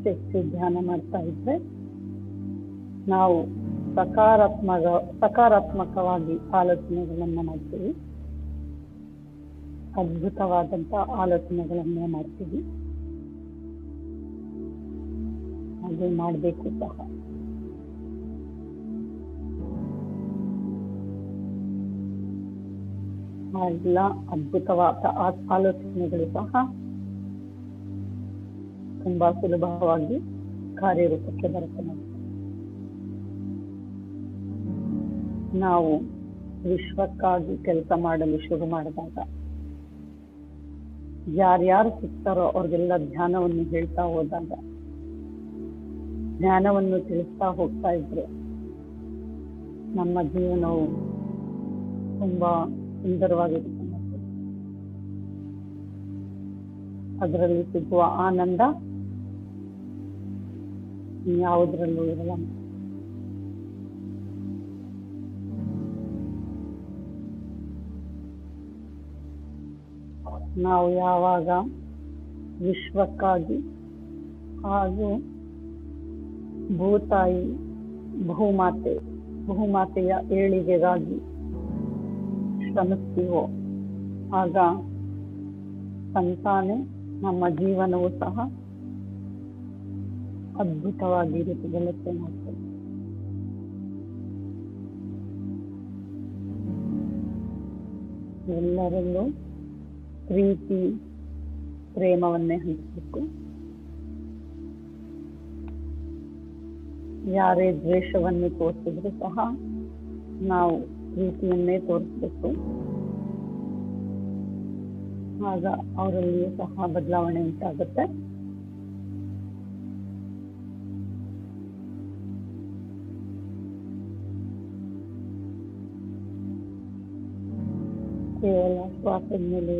ಹೆಚ್ಚು ಧ್ಯಾನ ಮಾಡ್ತಾ ಇದ್ರೆ ನಾವು ಸಕಾರಾತ್ಮಕವಾಗಿ ಆಲೋಚನೆಗಳನ್ನ ಮಾಡ್ತೀವಿ. ಅದ್ಭುತವಾದಂತ ಆಲೋಚನೆಗಳನ್ನ ಮಾಡ್ತೀವಿ. ಹಾಗೆ ಮಾಡಬೇಕು ಸಹ. ಆ ಎಲ್ಲ ಅದ್ಭುತವಾದ ಆಲೋಚನೆಗಳು ಸಹ ತುಂಬಾ ಸುಲಭವಾಗಿ ಕಾರ್ಯರೂಪಕ್ಕೆ ಬರುತ್ತದೆ. ನಾವು ವಿಶ್ವಕ್ಕಾಗಿ ಕೆಲಸ ಮಾಡಲು ಶುರು ಮಾಡಿದಾಗ ಯಾರ್ಯಾರು ಸಿಗ್ತಾರೋ ಅವ್ರಿಗೆಲ್ಲ ಧ್ಯಾನವನ್ನು ಹೇಳ್ತಾ ಹೋದಾಗ, ಜ್ಞಾನವನ್ನು ತಿಳಿಸ್ತಾ ಹೋಗ್ತಾ ಇದ್ರೆ ನಮ್ಮ ಜೀವನವು ತುಂಬಾ ಸುಂದರವಾಗಿರುತ್ತೆ. ಅದರಲ್ಲಿ ಸಿಗುವ ಆನಂದ ಯಾವುದರಲ್ಲೂ ಇರಲ್ಲ. ನಾವು ಯಾವಾಗ ವಿಶ್ವಕ್ಕಾಗಿ ಹಾಗೂ ಭೂತಾಯಿ ಬಹುಮಾತೆಯ ಏಳಿಗೆಗಾಗಿ ಶ್ರಮಿಸ್ತೀವೋ ಆಗ ಸಂತಾನೆ ನಮ್ಮ ಜೀವನವು ಸಹ ಅದ್ಭುತವಾಗಿ ರೂಪುಗೊಳ್ಳುತ್ತೆ. ಮಾಡ್ತದೆ ಎಲ್ಲರಲ್ಲೂ ಪ್ರೀತಿ ಪ್ರೇಮವನ್ನೇ ಹಂಚಬೇಕು. ಯಾರೇ ದ್ವೇಷವನ್ನು ತೋರಿಸಿದ್ರು ಸಹ ನಾವು ಪ್ರೀತಿಯನ್ನೇ ತೋರಿಸ್ಬೇಕು. ಆಗ ಅವರಲ್ಲಿಯೂ ಸಹ ಬದಲಾವಣೆ ಉಂಟಾಗುತ್ತೆ. ಕೇವಲ ಶ್ವಾಸದ ಮೇಲೆ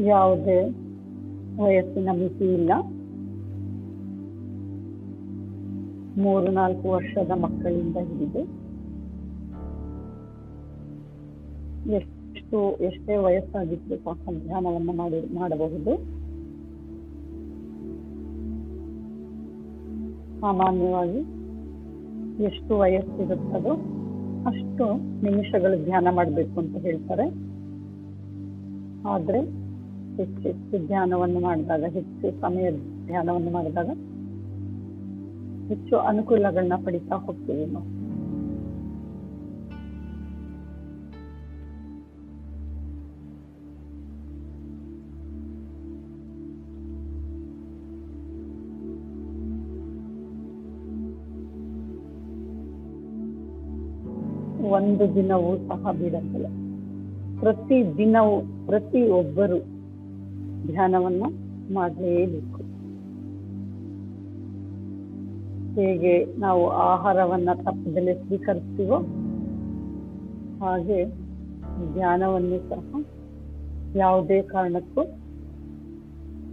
ಯಾವುದೇ ವಯಸ್ಸಿನ ಮಿತಿ ಇಲ್ಲ. 3-4 ವರ್ಷದ ಮಕ್ಕಳಿಂದ ಹಿಡಿದು ಎಷ್ಟೇ ವಯಸ್ಸಾಗಿದ್ರು ಸಹ ಧ್ಯಾನವನ್ನು ಮಾಡಬಹುದು. ಸಾಮಾನ್ಯವಾಗಿ ಎಷ್ಟು ವಯಸ್ಸಿರುತ್ತದೋ ಅಷ್ಟು ನಿಮಿಷಗಳು ಧ್ಯಾನ ಮಾಡಬೇಕು ಅಂತ ಹೇಳ್ತಾರೆ. ಆದ್ರೆ ಹೆಚ್ಚು ಧ್ಯಾನವನ್ನು ಮಾಡಿದಾಗ, ಹೆಚ್ಚು ಸಮಯ ಧ್ಯಾನವನ್ನು ಮಾಡಿದಾಗ ಹೆಚ್ಚು ಅನುಕೂಲಗಳನ್ನ ಪಡಿತಾ ಹೋಗ್ತೀವಿ ನಾವು. ಒಂದು ದಿನವೂ ಸಹ ಬಿಡಂಗಿಲ್ಲ. ಪ್ರತಿಯೊಬ್ಬರು ಧ್ಯಾನವನ್ನ ಮಾಡಲೇಬೇಕು. ಹೇಗೆ ನಾವು ಆಹಾರವನ್ನ ತಪ್ಪದಲ್ಲೇ ಸ್ವೀಕರಿಸ್ತೀವೋ ಹಾಗೆ ಧ್ಯಾನವನ್ನು ಸಹ ಯಾವುದೇ ಕಾರಣಕ್ಕೂ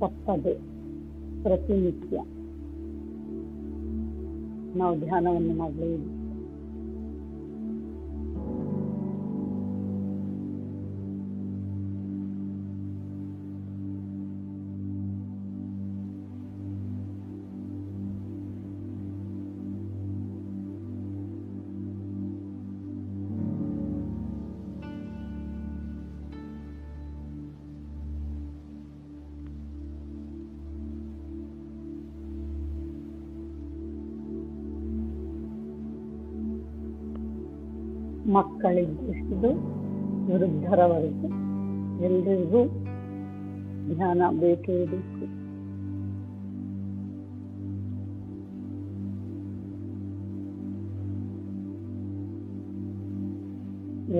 ತಪ್ಪದೆ ಪ್ರತಿನಿತ್ಯ ನಾವು ಧ್ಯಾನವನ್ನು ಮಾಡಲೇಬೇಕು. ಮಕ್ಕಳಿದ್ದು ವೃದ್ಧರವರೆಗೂ ಎಲ್ಲರಿಗೂ ಧ್ಯಾನ ಬೇಕೇ ಬೇಕು.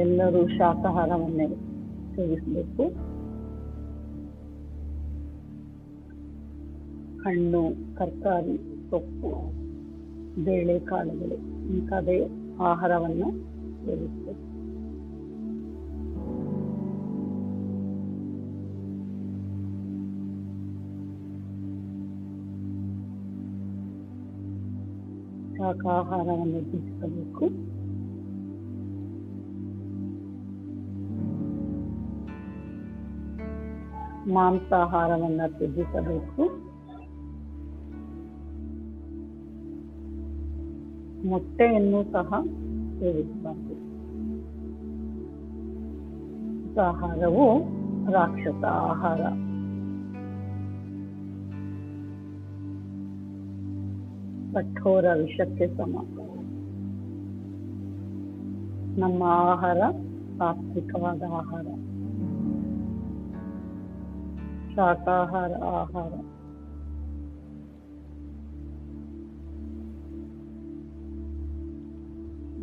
ಎಲ್ಲರೂ ಶಾಕಾಹಾರವನ್ನೇ ಸೇವಿಸಬೇಕು. ಹಣ್ಣು, ತರಕಾರಿ, ಸೊಪ್ಪು, ಬೇಳೆಕಾಳುಗಳು ಇಂಥದೇ ಆಹಾರವನ್ನು ಸೇವಿಸಬೇಕು. ಶಾಕಾಹಾರವನ್ನು ತ್ಯಜಿಸಬೇಕು. ಮಾಂಸಾಹಾರವನ್ನ ತ್ಯಜಿಸಬೇಕು. ಮೊಟ್ಟೆಯನ್ನು ಸಹ ಸೇವಿಸಬಾರದು. ಆಹಾರವು ರಾಕ್ಷಸ ಆಹಾರ. ಕಠೋರ ವಿಷಕ್ಕೆ ಸಮ. ನಮ್ಮ ಆಹಾರ ಸಾತ್ವಿಕವಾದ ಆಹಾರ, ಶಾಕಾಹಾರ ಆಹಾರ.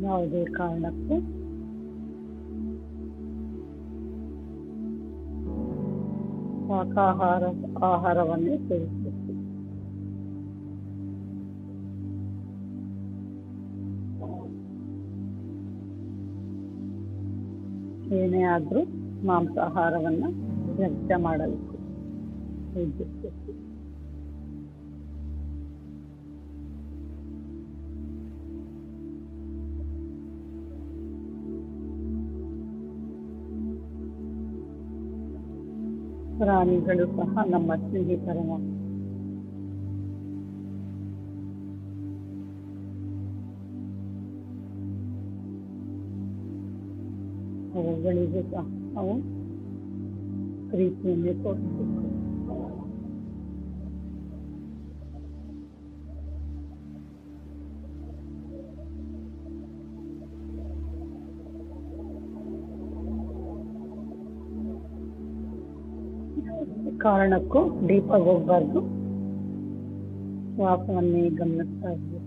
ಯಾವುದೇ ಕಾರಣಕ್ಕೂ ಶಾಕಾಹಾರ ಆಹಾರವನ್ನೇ ಸೇವಿಸಬೇಕು. ಏನೇ ಆದ್ರೂ ಮಾಂಸಾಹಾರವನ್ನ ತ್ಯಾಜ್ಯ ಮಾಡಬೇಕು. ಪ್ರಾಣಿಗಳು ಸಹ ನಮ್ಮ ಸ್ನೇಹಿತರನ್ನು. ಅವುಗಳಿಗೂ ಸಹ ನಾವು ಪ್ರೀತಿಯನ್ನೇ ತೋರಿಸಬೇಕು. ಕಾರಣಕ್ಕೂ ಡೀಪಾಗಿ ಹೋಗ್ಬಾರ್ದು. ಶ್ವಾಸವನ್ನೇ ಗಮನಿಸ್ತಾ ಇರ್ಬೇಕು.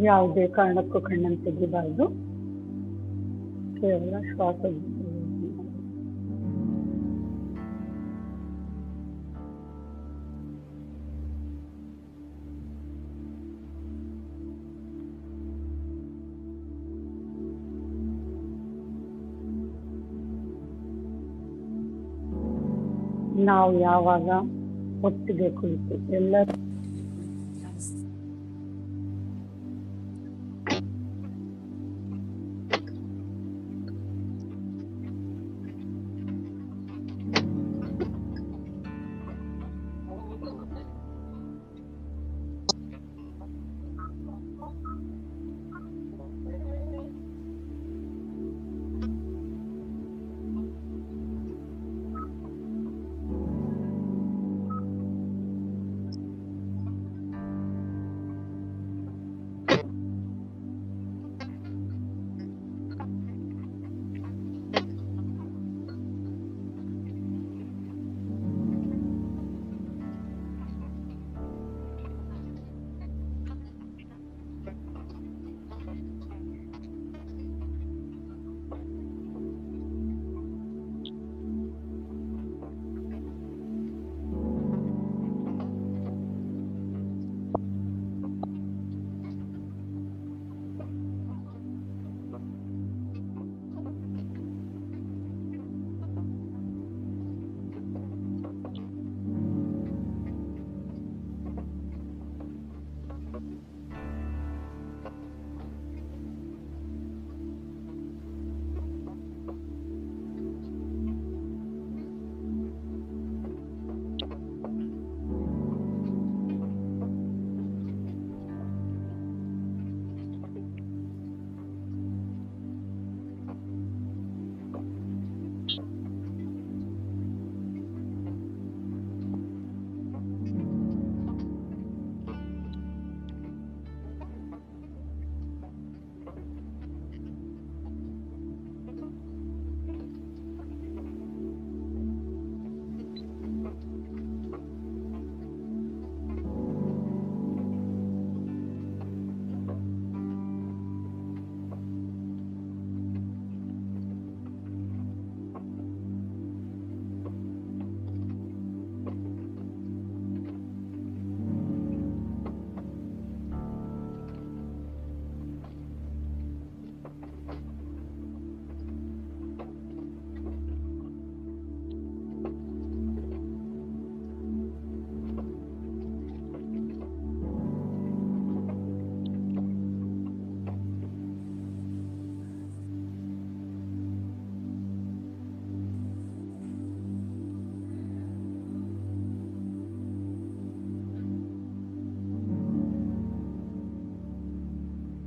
ಯಾವುದೇ ಕಾರಣಕ್ಕೂ ಕಣ್ಣನ್ನು ತೆಗಿಬಾರ್ದು. ಕೇವಲ ಶ್ವಾಸ. ನಾವು ಯಾವಾಗ ಒಟ್ಟಿಗೆ ಕುಳಿತು ಎಲ್ಲರೂ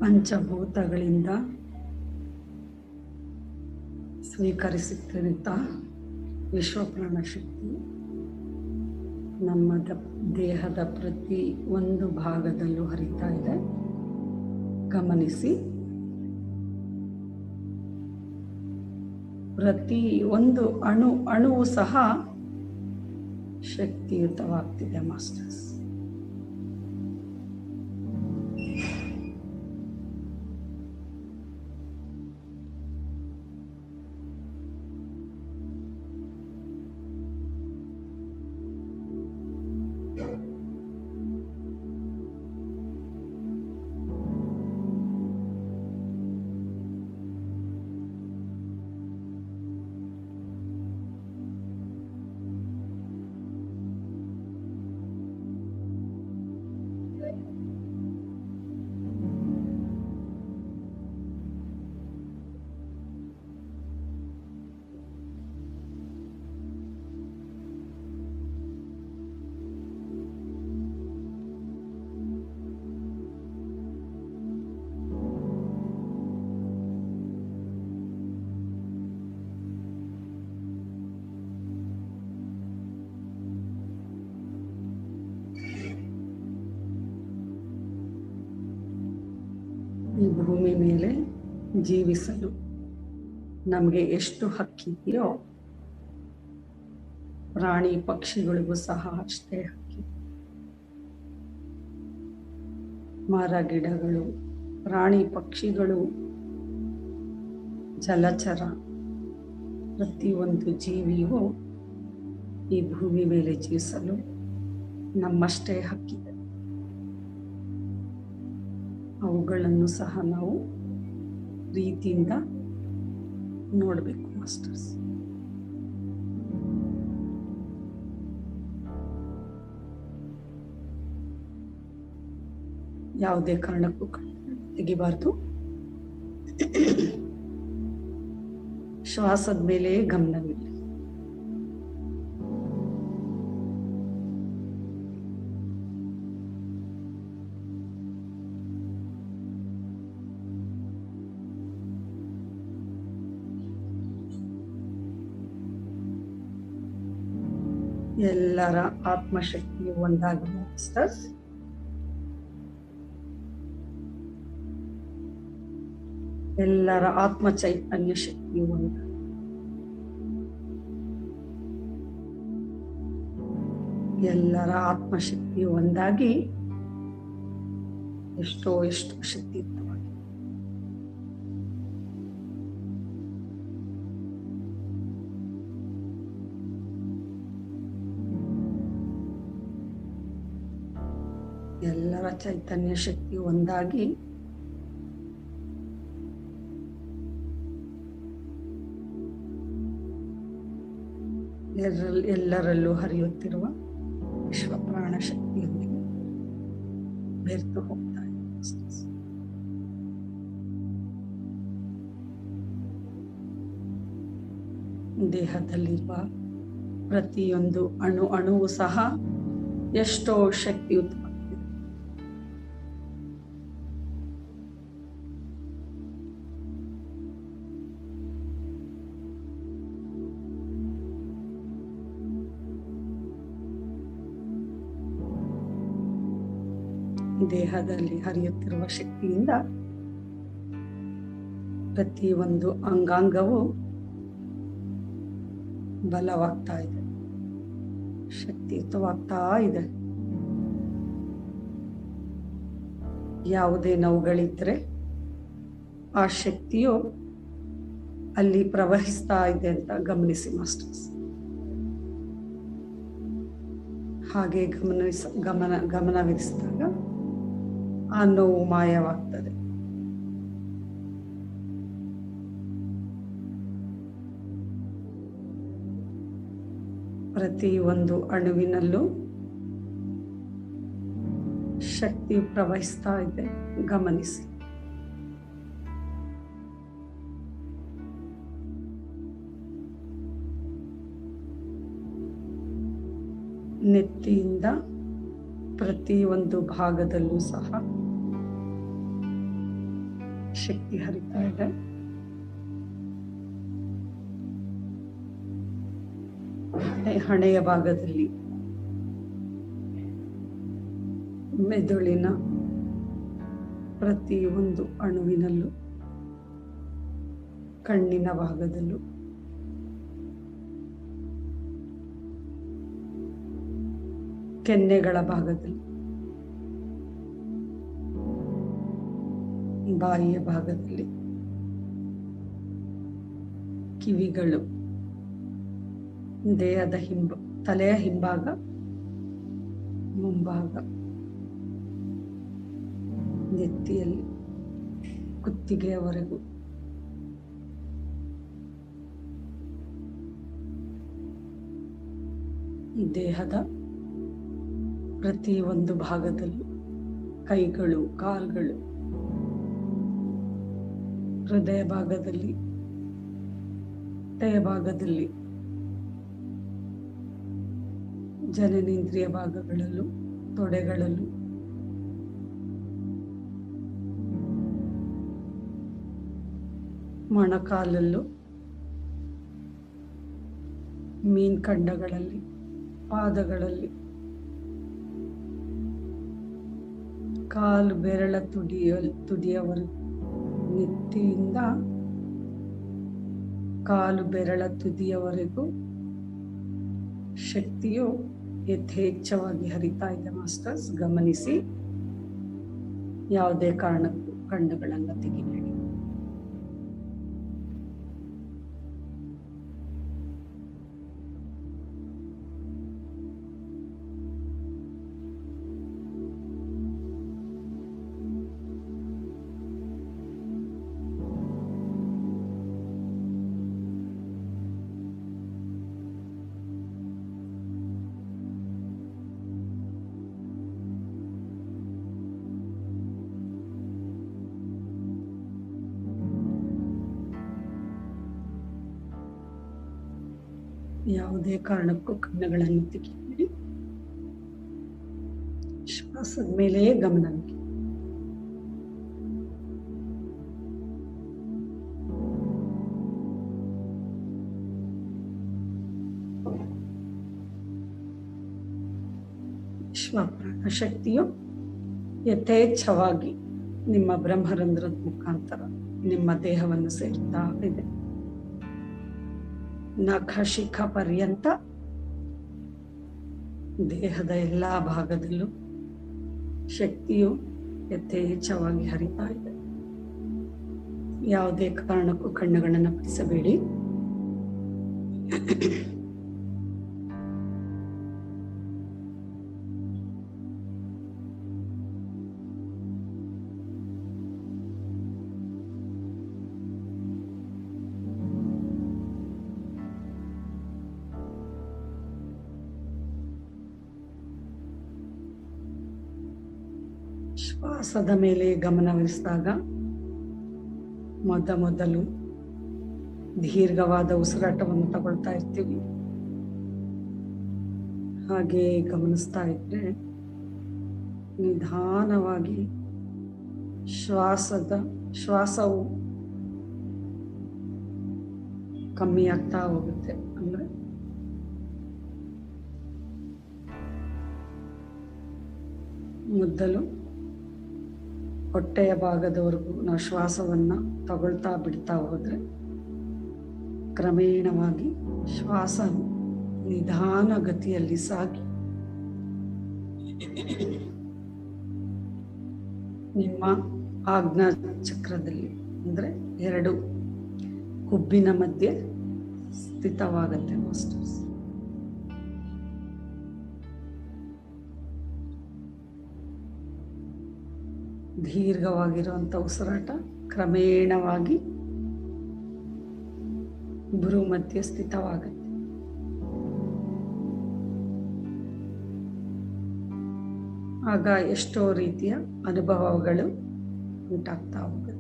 ಪಂಚಭೂತಗಳಿಂದ ಸ್ವೀಕರಿಸುತ್ತಿರುತ್ತ ವಿಶ್ವಪ್ರಾಣ ಶಕ್ತಿ ನಮ್ಮ ದೇಹದ ಪ್ರತಿ ಒಂದು ಭಾಗದಲ್ಲೂ ಹರಿತಾ ಇದೆ. ಗಮನಿಸಿ, ಪ್ರತಿ ಒಂದು ಅಣುವು ಸಹ ಶಕ್ತಿಯುತವಾಗ್ತಿದೆ ಮಾಸ್ಟರ್ಸ್. ಈ ಭೂಮಿ ಮೇಲೆ ಜೀವಿಸಲು ನಮಗೆ ಎಷ್ಟು ಹಕ್ಕಿದೆಯೋ ಪ್ರಾಣಿ ಪಕ್ಷಿಗಳಿಗೂ ಸಹ ಅಷ್ಟೇ ಹಕ್ಕಿ. ಮರ ಗಿಡಗಳು, ಪ್ರಾಣಿ ಪಕ್ಷಿಗಳು, ಜಲಚರ, ಪ್ರತಿಯೊಂದು ಜೀವಿಯೂ ಈ ಭೂಮಿ ಮೇಲೆ ಜೀವಿಸಲು ನಮ್ಮಷ್ಟೇ ಹಕ್ಕಿದೆ. ಅವುಗಳನ್ನು ಸಹ ನಾವು ಪ್ರೀತಿಯಿಂದ ನೋಡಬೇಕು ಮಾಸ್ಟರ್ಸ್. ಯಾವುದೇ ಕಾರಣಕ್ಕೂ ತೆಗಿಬಾರ್ದು. ಶ್ವಾಸದ ಮೇಲೆ ಗಮನವಿಲ್ಲ. ಎಲ್ಲರ ಆತ್ಮಶಕ್ತಿ ಒಂದಾಗಿ ಮಾಸ್ಟರ್ಸ್. ಎಲ್ಲರ ಆತ್ಮ ಚೈತನ್ಯ ಶಕ್ತಿ ಒಂದಾಗಿ. ಎಲ್ಲರ ಆತ್ಮಶಕ್ತಿ ಒಂದಾಗಿ ಎಷ್ಟೋ ಶಕ್ತಿಯುತವಾಗಿ. ಎಲ್ಲರ ಚೈತನ್ಯ ಶಕ್ತಿ ಒಂದಾಗಿ ಎಲ್ಲರಲ್ಲೂ ಹರಿಯುತ್ತಿರುವ ವಿಶ್ವಪ್ರಾಣ ಶಕ್ತಿಯೊಂದಿಗೆ ಬೆರೆತು ಹೋಗ್ತಾ ಇದೆ. ದೇಹದಲ್ಲಿರುವ ಪ್ರತಿಯೊಂದು ಅಣುವು ಸಹ ಎಷ್ಟೋ ಶಕ್ತಿಯುತವಾಗಿದೆ. ದೇಹದಲ್ಲಿ ಹರಿಯುತ್ತಿರುವ ಶಕ್ತಿಯಿಂದ ಪ್ರತಿಯೊಂದು ಅಂಗಾಂಗವು ಬಲವಾಗ್ತಾ ಇದೆ, ಶಕ್ತಿಯುತವಾಗ್ತಾ ಇದೆ. ಯಾವುದೇ ನೋವುಗಳಿದ್ರೆ ಆ ಶಕ್ತಿಯು ಅಲ್ಲಿ ಪ್ರವಹಿಸ್ತಾ ಇದೆ ಅಂತ ಗಮನಿಸಿ ಮಾಸ್ಟರ್ಸ್. ಹಾಗೆ ಗಮನವಿರಿಸಿದಾಗ ಆ ನೋವು ಮಾಯವಾಗ್ತದೆ. ಪ್ರತಿಯೊಂದು ಅಣುವಿನಲ್ಲೂ ಶಕ್ತಿ ಪ್ರವಹಿಸ್ತಾ ಇದೆ, ಗಮನಿಸಿ. ನೆತ್ತಿಯಿಂದ ಪ್ರತಿಯೊಂದು ಭಾಗದಲ್ಲೂ ಸಹ ಶಕ್ತಿ ಹರಿತಾ ಇದೆ. ಹಣೆಯ ಭಾಗದಲ್ಲಿ ಮೆದುಳಿನ ಪ್ರತಿಯೊಂದು ಅಣುವಿನಲ್ಲೂ, ಕಣ್ಣಿನ ಭಾಗದಲ್ಲೂ, ಕೆನ್ನೆಗಳ ಭಾಗದಲ್ಲಿ, ಬಾಯಿಯ ಭಾಗದಲ್ಲಿ, ಕಿವಿಗಳು, ದೇಹದ ತಲೆಯ ಹಿಂಭಾಗ, ಮುಂಭಾಗ, ನೆತ್ತಿಯಲ್ಲಿ ಕುತ್ತಿಗೆಯವರೆಗೂ ದೇಹದ ಪ್ರತಿಯೊಂದು ಭಾಗದಲ್ಲೂ, ಕೈಗಳು, ಕಾಲುಗಳು, ಹೃದಯ ಭಾಗದಲ್ಲಿ, ಹೊಟ್ಟೆಯ ಭಾಗದಲ್ಲಿ, ಜನನೇಂದ್ರಿಯ ಭಾಗಗಳಲ್ಲೂ, ತೊಡೆಗಳಲ್ಲೂ, ಮೊಣಕಾಲಲ್ಲೂ, ಮೀನ್ಕಂಡಗಳಲ್ಲಿ, ಪಾದಗಳಲ್ಲಿ, ಕಾಲು ಬೆರಳ ತುದಿಯವರೆಗೂ, ನೆತ್ತಿಯಿಂದ ಕಾಲು ಬೆರಳ ತುದಿಯವರೆಗೂ ಶಕ್ತಿಯು ಯಥೇಚ್ಛವಾಗಿ ಹರಿತಾ ಇದೆ ಮಾಸ್ಟರ್ಸ್. ಗಮನಿಸಿ, ಯಾವುದೇ ಕಾರಣಕ್ಕೂ ಕಣ್ಣುಗಳನ್ನು ತೆಗಿಬೇಡಿ. ಯಾವುದೇ ಕಾರಣಕ್ಕೂ ಕಣ್ಣುಗಳನ್ನು ತೆಗೆಯಬೇಡಿ. ಶ್ವಾಸದ ಮೇಲೆ ಗಮನ ಇಡಿ. ವಿಶ್ವಪ್ರಾಣ ಶಕ್ತಿಯು ಯಥೇಚ್ಛವಾಗಿ ನಿಮ್ಮ ಬ್ರಹ್ಮರಂಧ್ರದ ಮುಖಾಂತರ ನಿಮ್ಮ ದೇಹವನ್ನು ಸೇರ್ತಾ ಇದೆ. ನಖ ಶಿಖ ಪರ್ಯಂತ ದೇಹದ ಎಲ್ಲಾ ಭಾಗದಲ್ಲೂ ಶಕ್ತಿಯು ಯಥೇಚ್ಛವಾಗಿ ಹರಿತಾ ಇದೆ. ಯಾವುದೇ ಕಾರಣಕ್ಕೂ ಕಣ್ಣುಗಳನ್ನು ಬಿಡಿಸಬೇಡಿ. ಶ್ವಾಸದ ಮೇಲೆ ಗಮನವಿರಿಸಿದಾಗ ಮೊದಲು ದೀರ್ಘವಾದ ಉಸಿರಾಟವನ್ನು ತಗೊಳ್ತಾ ಇರ್ತೀವಿ. ಹಾಗೆ ಗಮನಿಸ್ತಾ ಇದ್ರೆ ನಿಧಾನವಾಗಿ ಶ್ವಾಸವು ಕಮ್ಮಿ ಆಗ್ತಾ ಹೋಗುತ್ತೆ. ಅಂದ್ರೆ ಮೊದಲು ಹೊಟ್ಟೆಯ ಭಾಗದವರೆಗೂ ನಾವು ಶ್ವಾಸವನ್ನ ತಗೊಳ್ತಾ ಬಿಡ್ತಾ ಹೋದ್ರೆ ಕ್ರಮೇಣವಾಗಿ ಶ್ವಾಸ ನಿಧಾನ ಗತಿಯಲ್ಲಿ ಸಾಗಿ ನಿಮ್ಮ ಆಜ್ಞಾ ಚಕ್ರದಲ್ಲಿ ಅಂದ್ರೆ ಎರಡು ಹುಬ್ಬಿನ ಮಧ್ಯೆ ಸ್ಥಿತವಾಗತ್ತೆ ಮಾಸ್ಟರ್ಸ್. ದೀರ್ಘವಾಗಿರುವಂಥ ಉಸಿರಾಟ ಕ್ರಮೇಣವಾಗಿ ಭ್ರೂ ಮಧ್ಯೆ ಸ್ಥಿತವಾಗುತ್ತೆ. ಆಗ ಎಷ್ಟೋ ರೀತಿಯ ಅನುಭವಗಳು ಉಂಟಾಗ್ತಾ ಹೋಗುತ್ತೆ.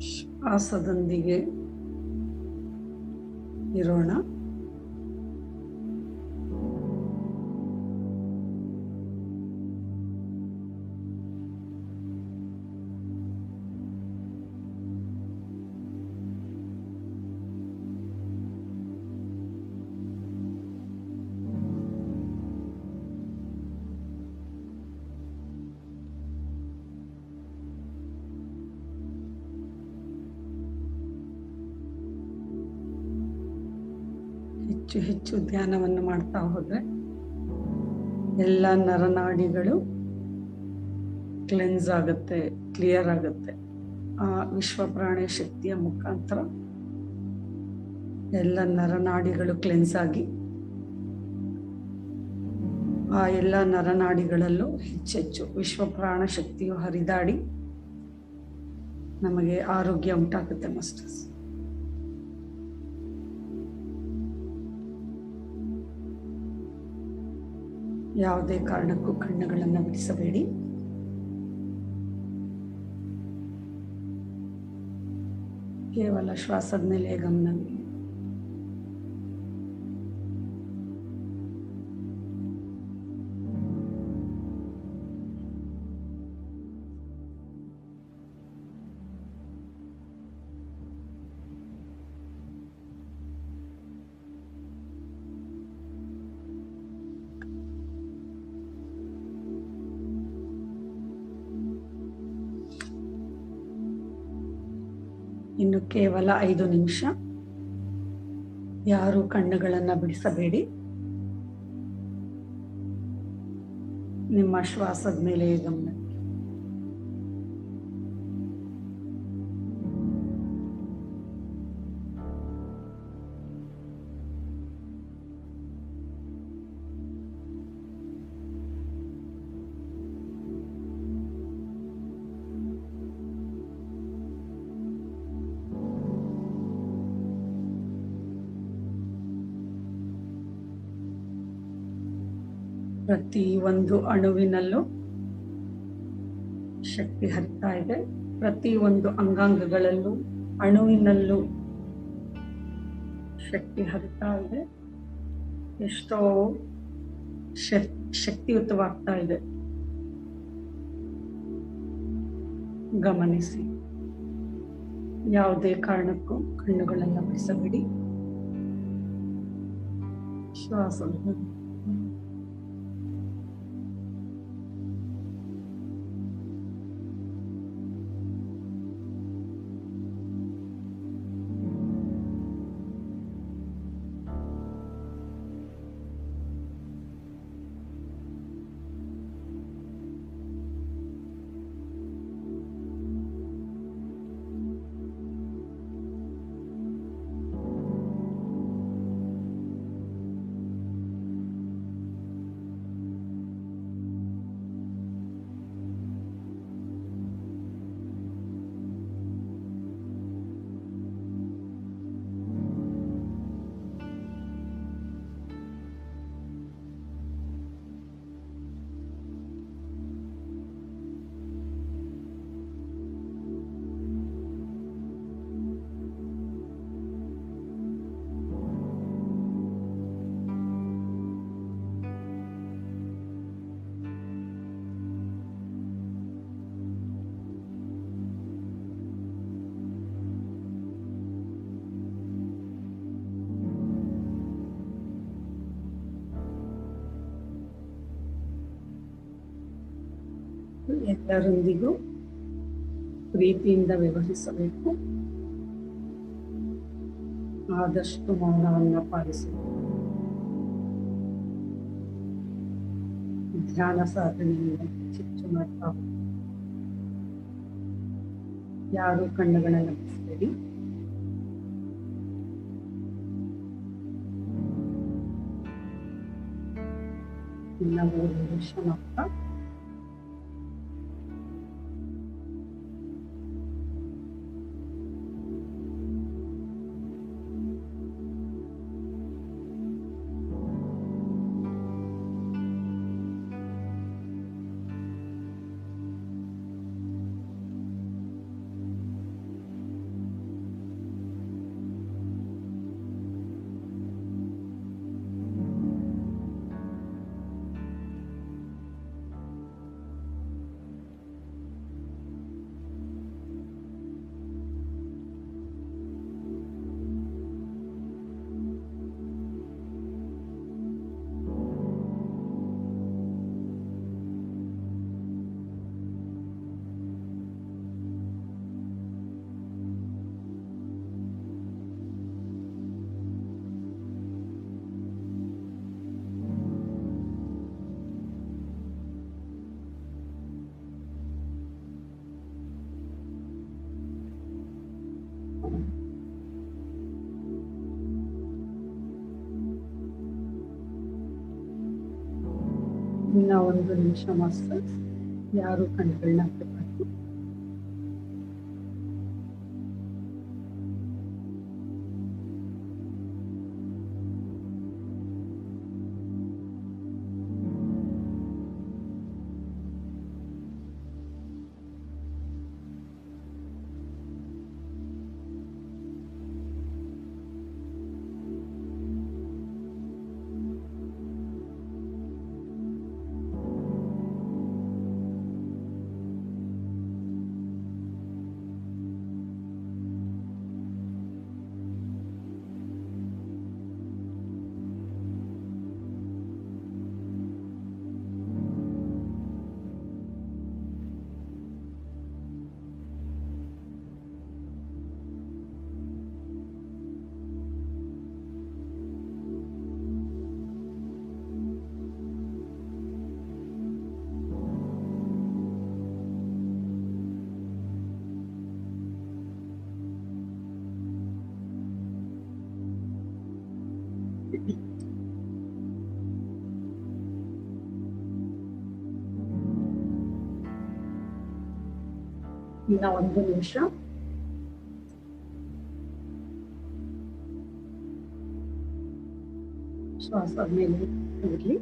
ಶ್ವಾಸದೊಂದಿಗೆ ಇರೋಣ. ಹೆಚ್ಚು ಹೆಚ್ಚು ಧ್ಯಾನವನ್ನು ಮಾಡ್ತಾ ಹೋದ್ರೆ ಎಲ್ಲ ನರನಾಡಿಗಳು ಕ್ಲೆನ್ಸ್ ಆಗುತ್ತೆ, ಕ್ಲಿಯರ್ ಆಗುತ್ತೆ. ಆ ವಿಶ್ವ ಪ್ರಾಣಿ ಶಕ್ತಿಯ ಮುಖಾಂತರ ಎಲ್ಲ ನರನಾಡಿಗಳು ಕ್ಲೆನ್ಸ್ ಆಗಿ ಆ ಎಲ್ಲ ನರನಾಡಿಗಳಲ್ಲೂ ಹೆಚ್ಚೆಚ್ಚು ವಿಶ್ವ ಪ್ರಾಣ ಶಕ್ತಿಯು ಹರಿದಾಡಿ ನಮಗೆ ಆರೋಗ್ಯ ಉಂಟಾಗುತ್ತೆ ಮಾಸ್ಟರ್ಸ್. ಯಾವುದೇ ಕಾರಣಕ್ಕೂ ಕಣ್ಣುಗಳನ್ನು ಬಿಡಿಸಬೇಡಿ. ಕೇವಲ ಶ್ವಾಸದ ಮೇಲೆ ಗಮನ ನೀಡಿ. ಇನ್ನು ಕೇವಲ 5 ನಿಮಿಷ. ಯಾರು ಕಣ್ಣುಗಳನ್ನು ಬಿಡಿಸಬೇಡಿ. ನಿಮ್ಮ ಶ್ವಾಸದ ಮೇಲೆ ಗಮನ. ಪ್ರತಿ ಒಂದು ಅಣುವಿನಲ್ಲೂ ಶಕ್ತಿ ಹರಿತಾ ಇದೆ. ಪ್ರತಿ ಒಂದು ಅಂಗಾಂಗಗಳಲ್ಲೂ ಅಣುವಿನಲ್ಲೂ ಶಕ್ತಿ ಹರಿತಾ ಇದೆ. ಎಷ್ಟೋ ಶಕ್ತಿಯುತವಾಗ್ತಾ ಇದೆ. ಗಮನಿಸಿ. ಯಾವುದೇ ಕಾರಣಕ್ಕೂ ಕಣ್ಣುಗಳನ್ನು ಬಿಡಿಸಬೇಡಿ. ಶ್ವಾಸ ಎಲ್ಲರೊಂದಿಗೂ ಪ್ರೀತಿಯಿಂದ ವ್ಯವಹರಿಸಬೇಕು. ಆದಷ್ಟು ಮೌನವನ್ನು ಪಾಲಿಸಬೇಕು. ಧ್ಯಾನ ಸಾಧನೆಯನ್ನು ಹೆಚ್ಚು ಮಾಡ್ತಾ ಹೋಗಿ. ಯಾರು ಕಣ್ಣುಗಳನ್ನು ಬಿಡಿಸಬೇಡಿ. ಇನ್ನ 3 ನಿಮಿಷ ಮಾತ್ರ. ಇನ್ನ 1 ನಿಮಿಷ ಮಾಸ್ಟರ್. ಯಾರು ಕಣ್ಗಳನ್ನ ಹಾಕಬಾರ್ದು. ಇನ್ನ 1 ನಿಮಿಷ. ಶ್ವಾಸ ಮೇಲೆ ಇರಲಿ.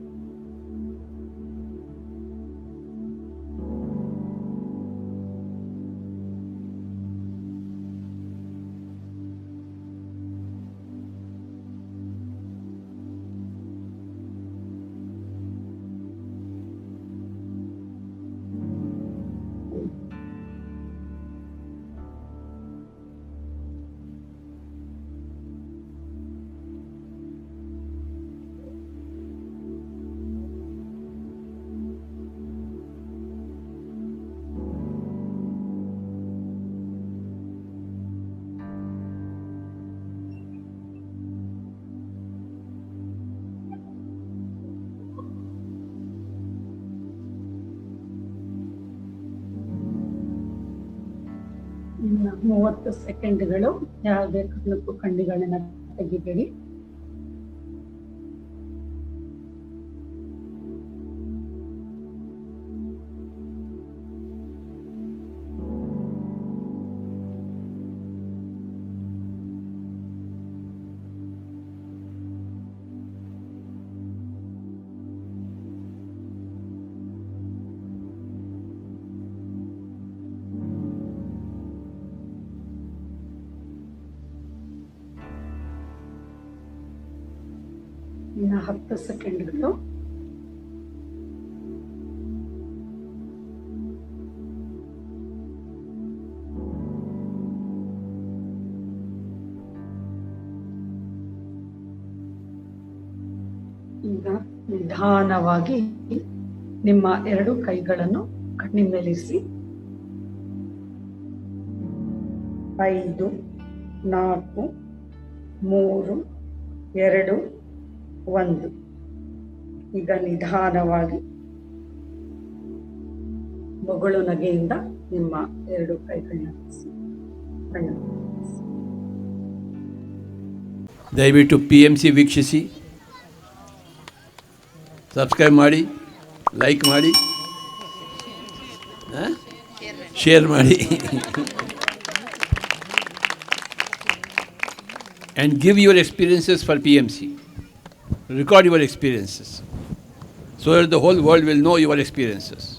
ಇನ್ನ 30 ಸೆಕೆಂಡ್ಗಳು. ಯಾವುದೇ ಕಾರಣಕ್ಕೂ ಕಣ್ಣುಗಳನ್ನ ತೆಗಿಬೇಡಿ. ಇನ್ನ 10 ಸೆಕೆಂಡ್ಗಳು. ಈಗ ನಿಧಾನವಾಗಿ ನಿಮ್ಮ 2 ಕೈಗಳನ್ನು ಕಣ್ಣಿನ ಮೇಲಿರಿಸಿ. 5 4 3 2 1. ಈಗ ನಿಧಾನವಾಗಿ ಮಗಳು ನಗೆಯಿಂದ ನಿಮ್ಮ 2 ಕೈಗಳನ್ನ ದಯವಿಟ್ಟು PMC ವೀಕ್ಷಿಸಿ, ಸಬ್ಸ್ಕ್ರೈಬ್ ಮಾಡಿ, ಲೈಕ್ ಮಾಡಿ, ಶೇರ್ ಮಾಡಿ and give your experiences for PMC. Record your experiences so that the whole world will know your experiences.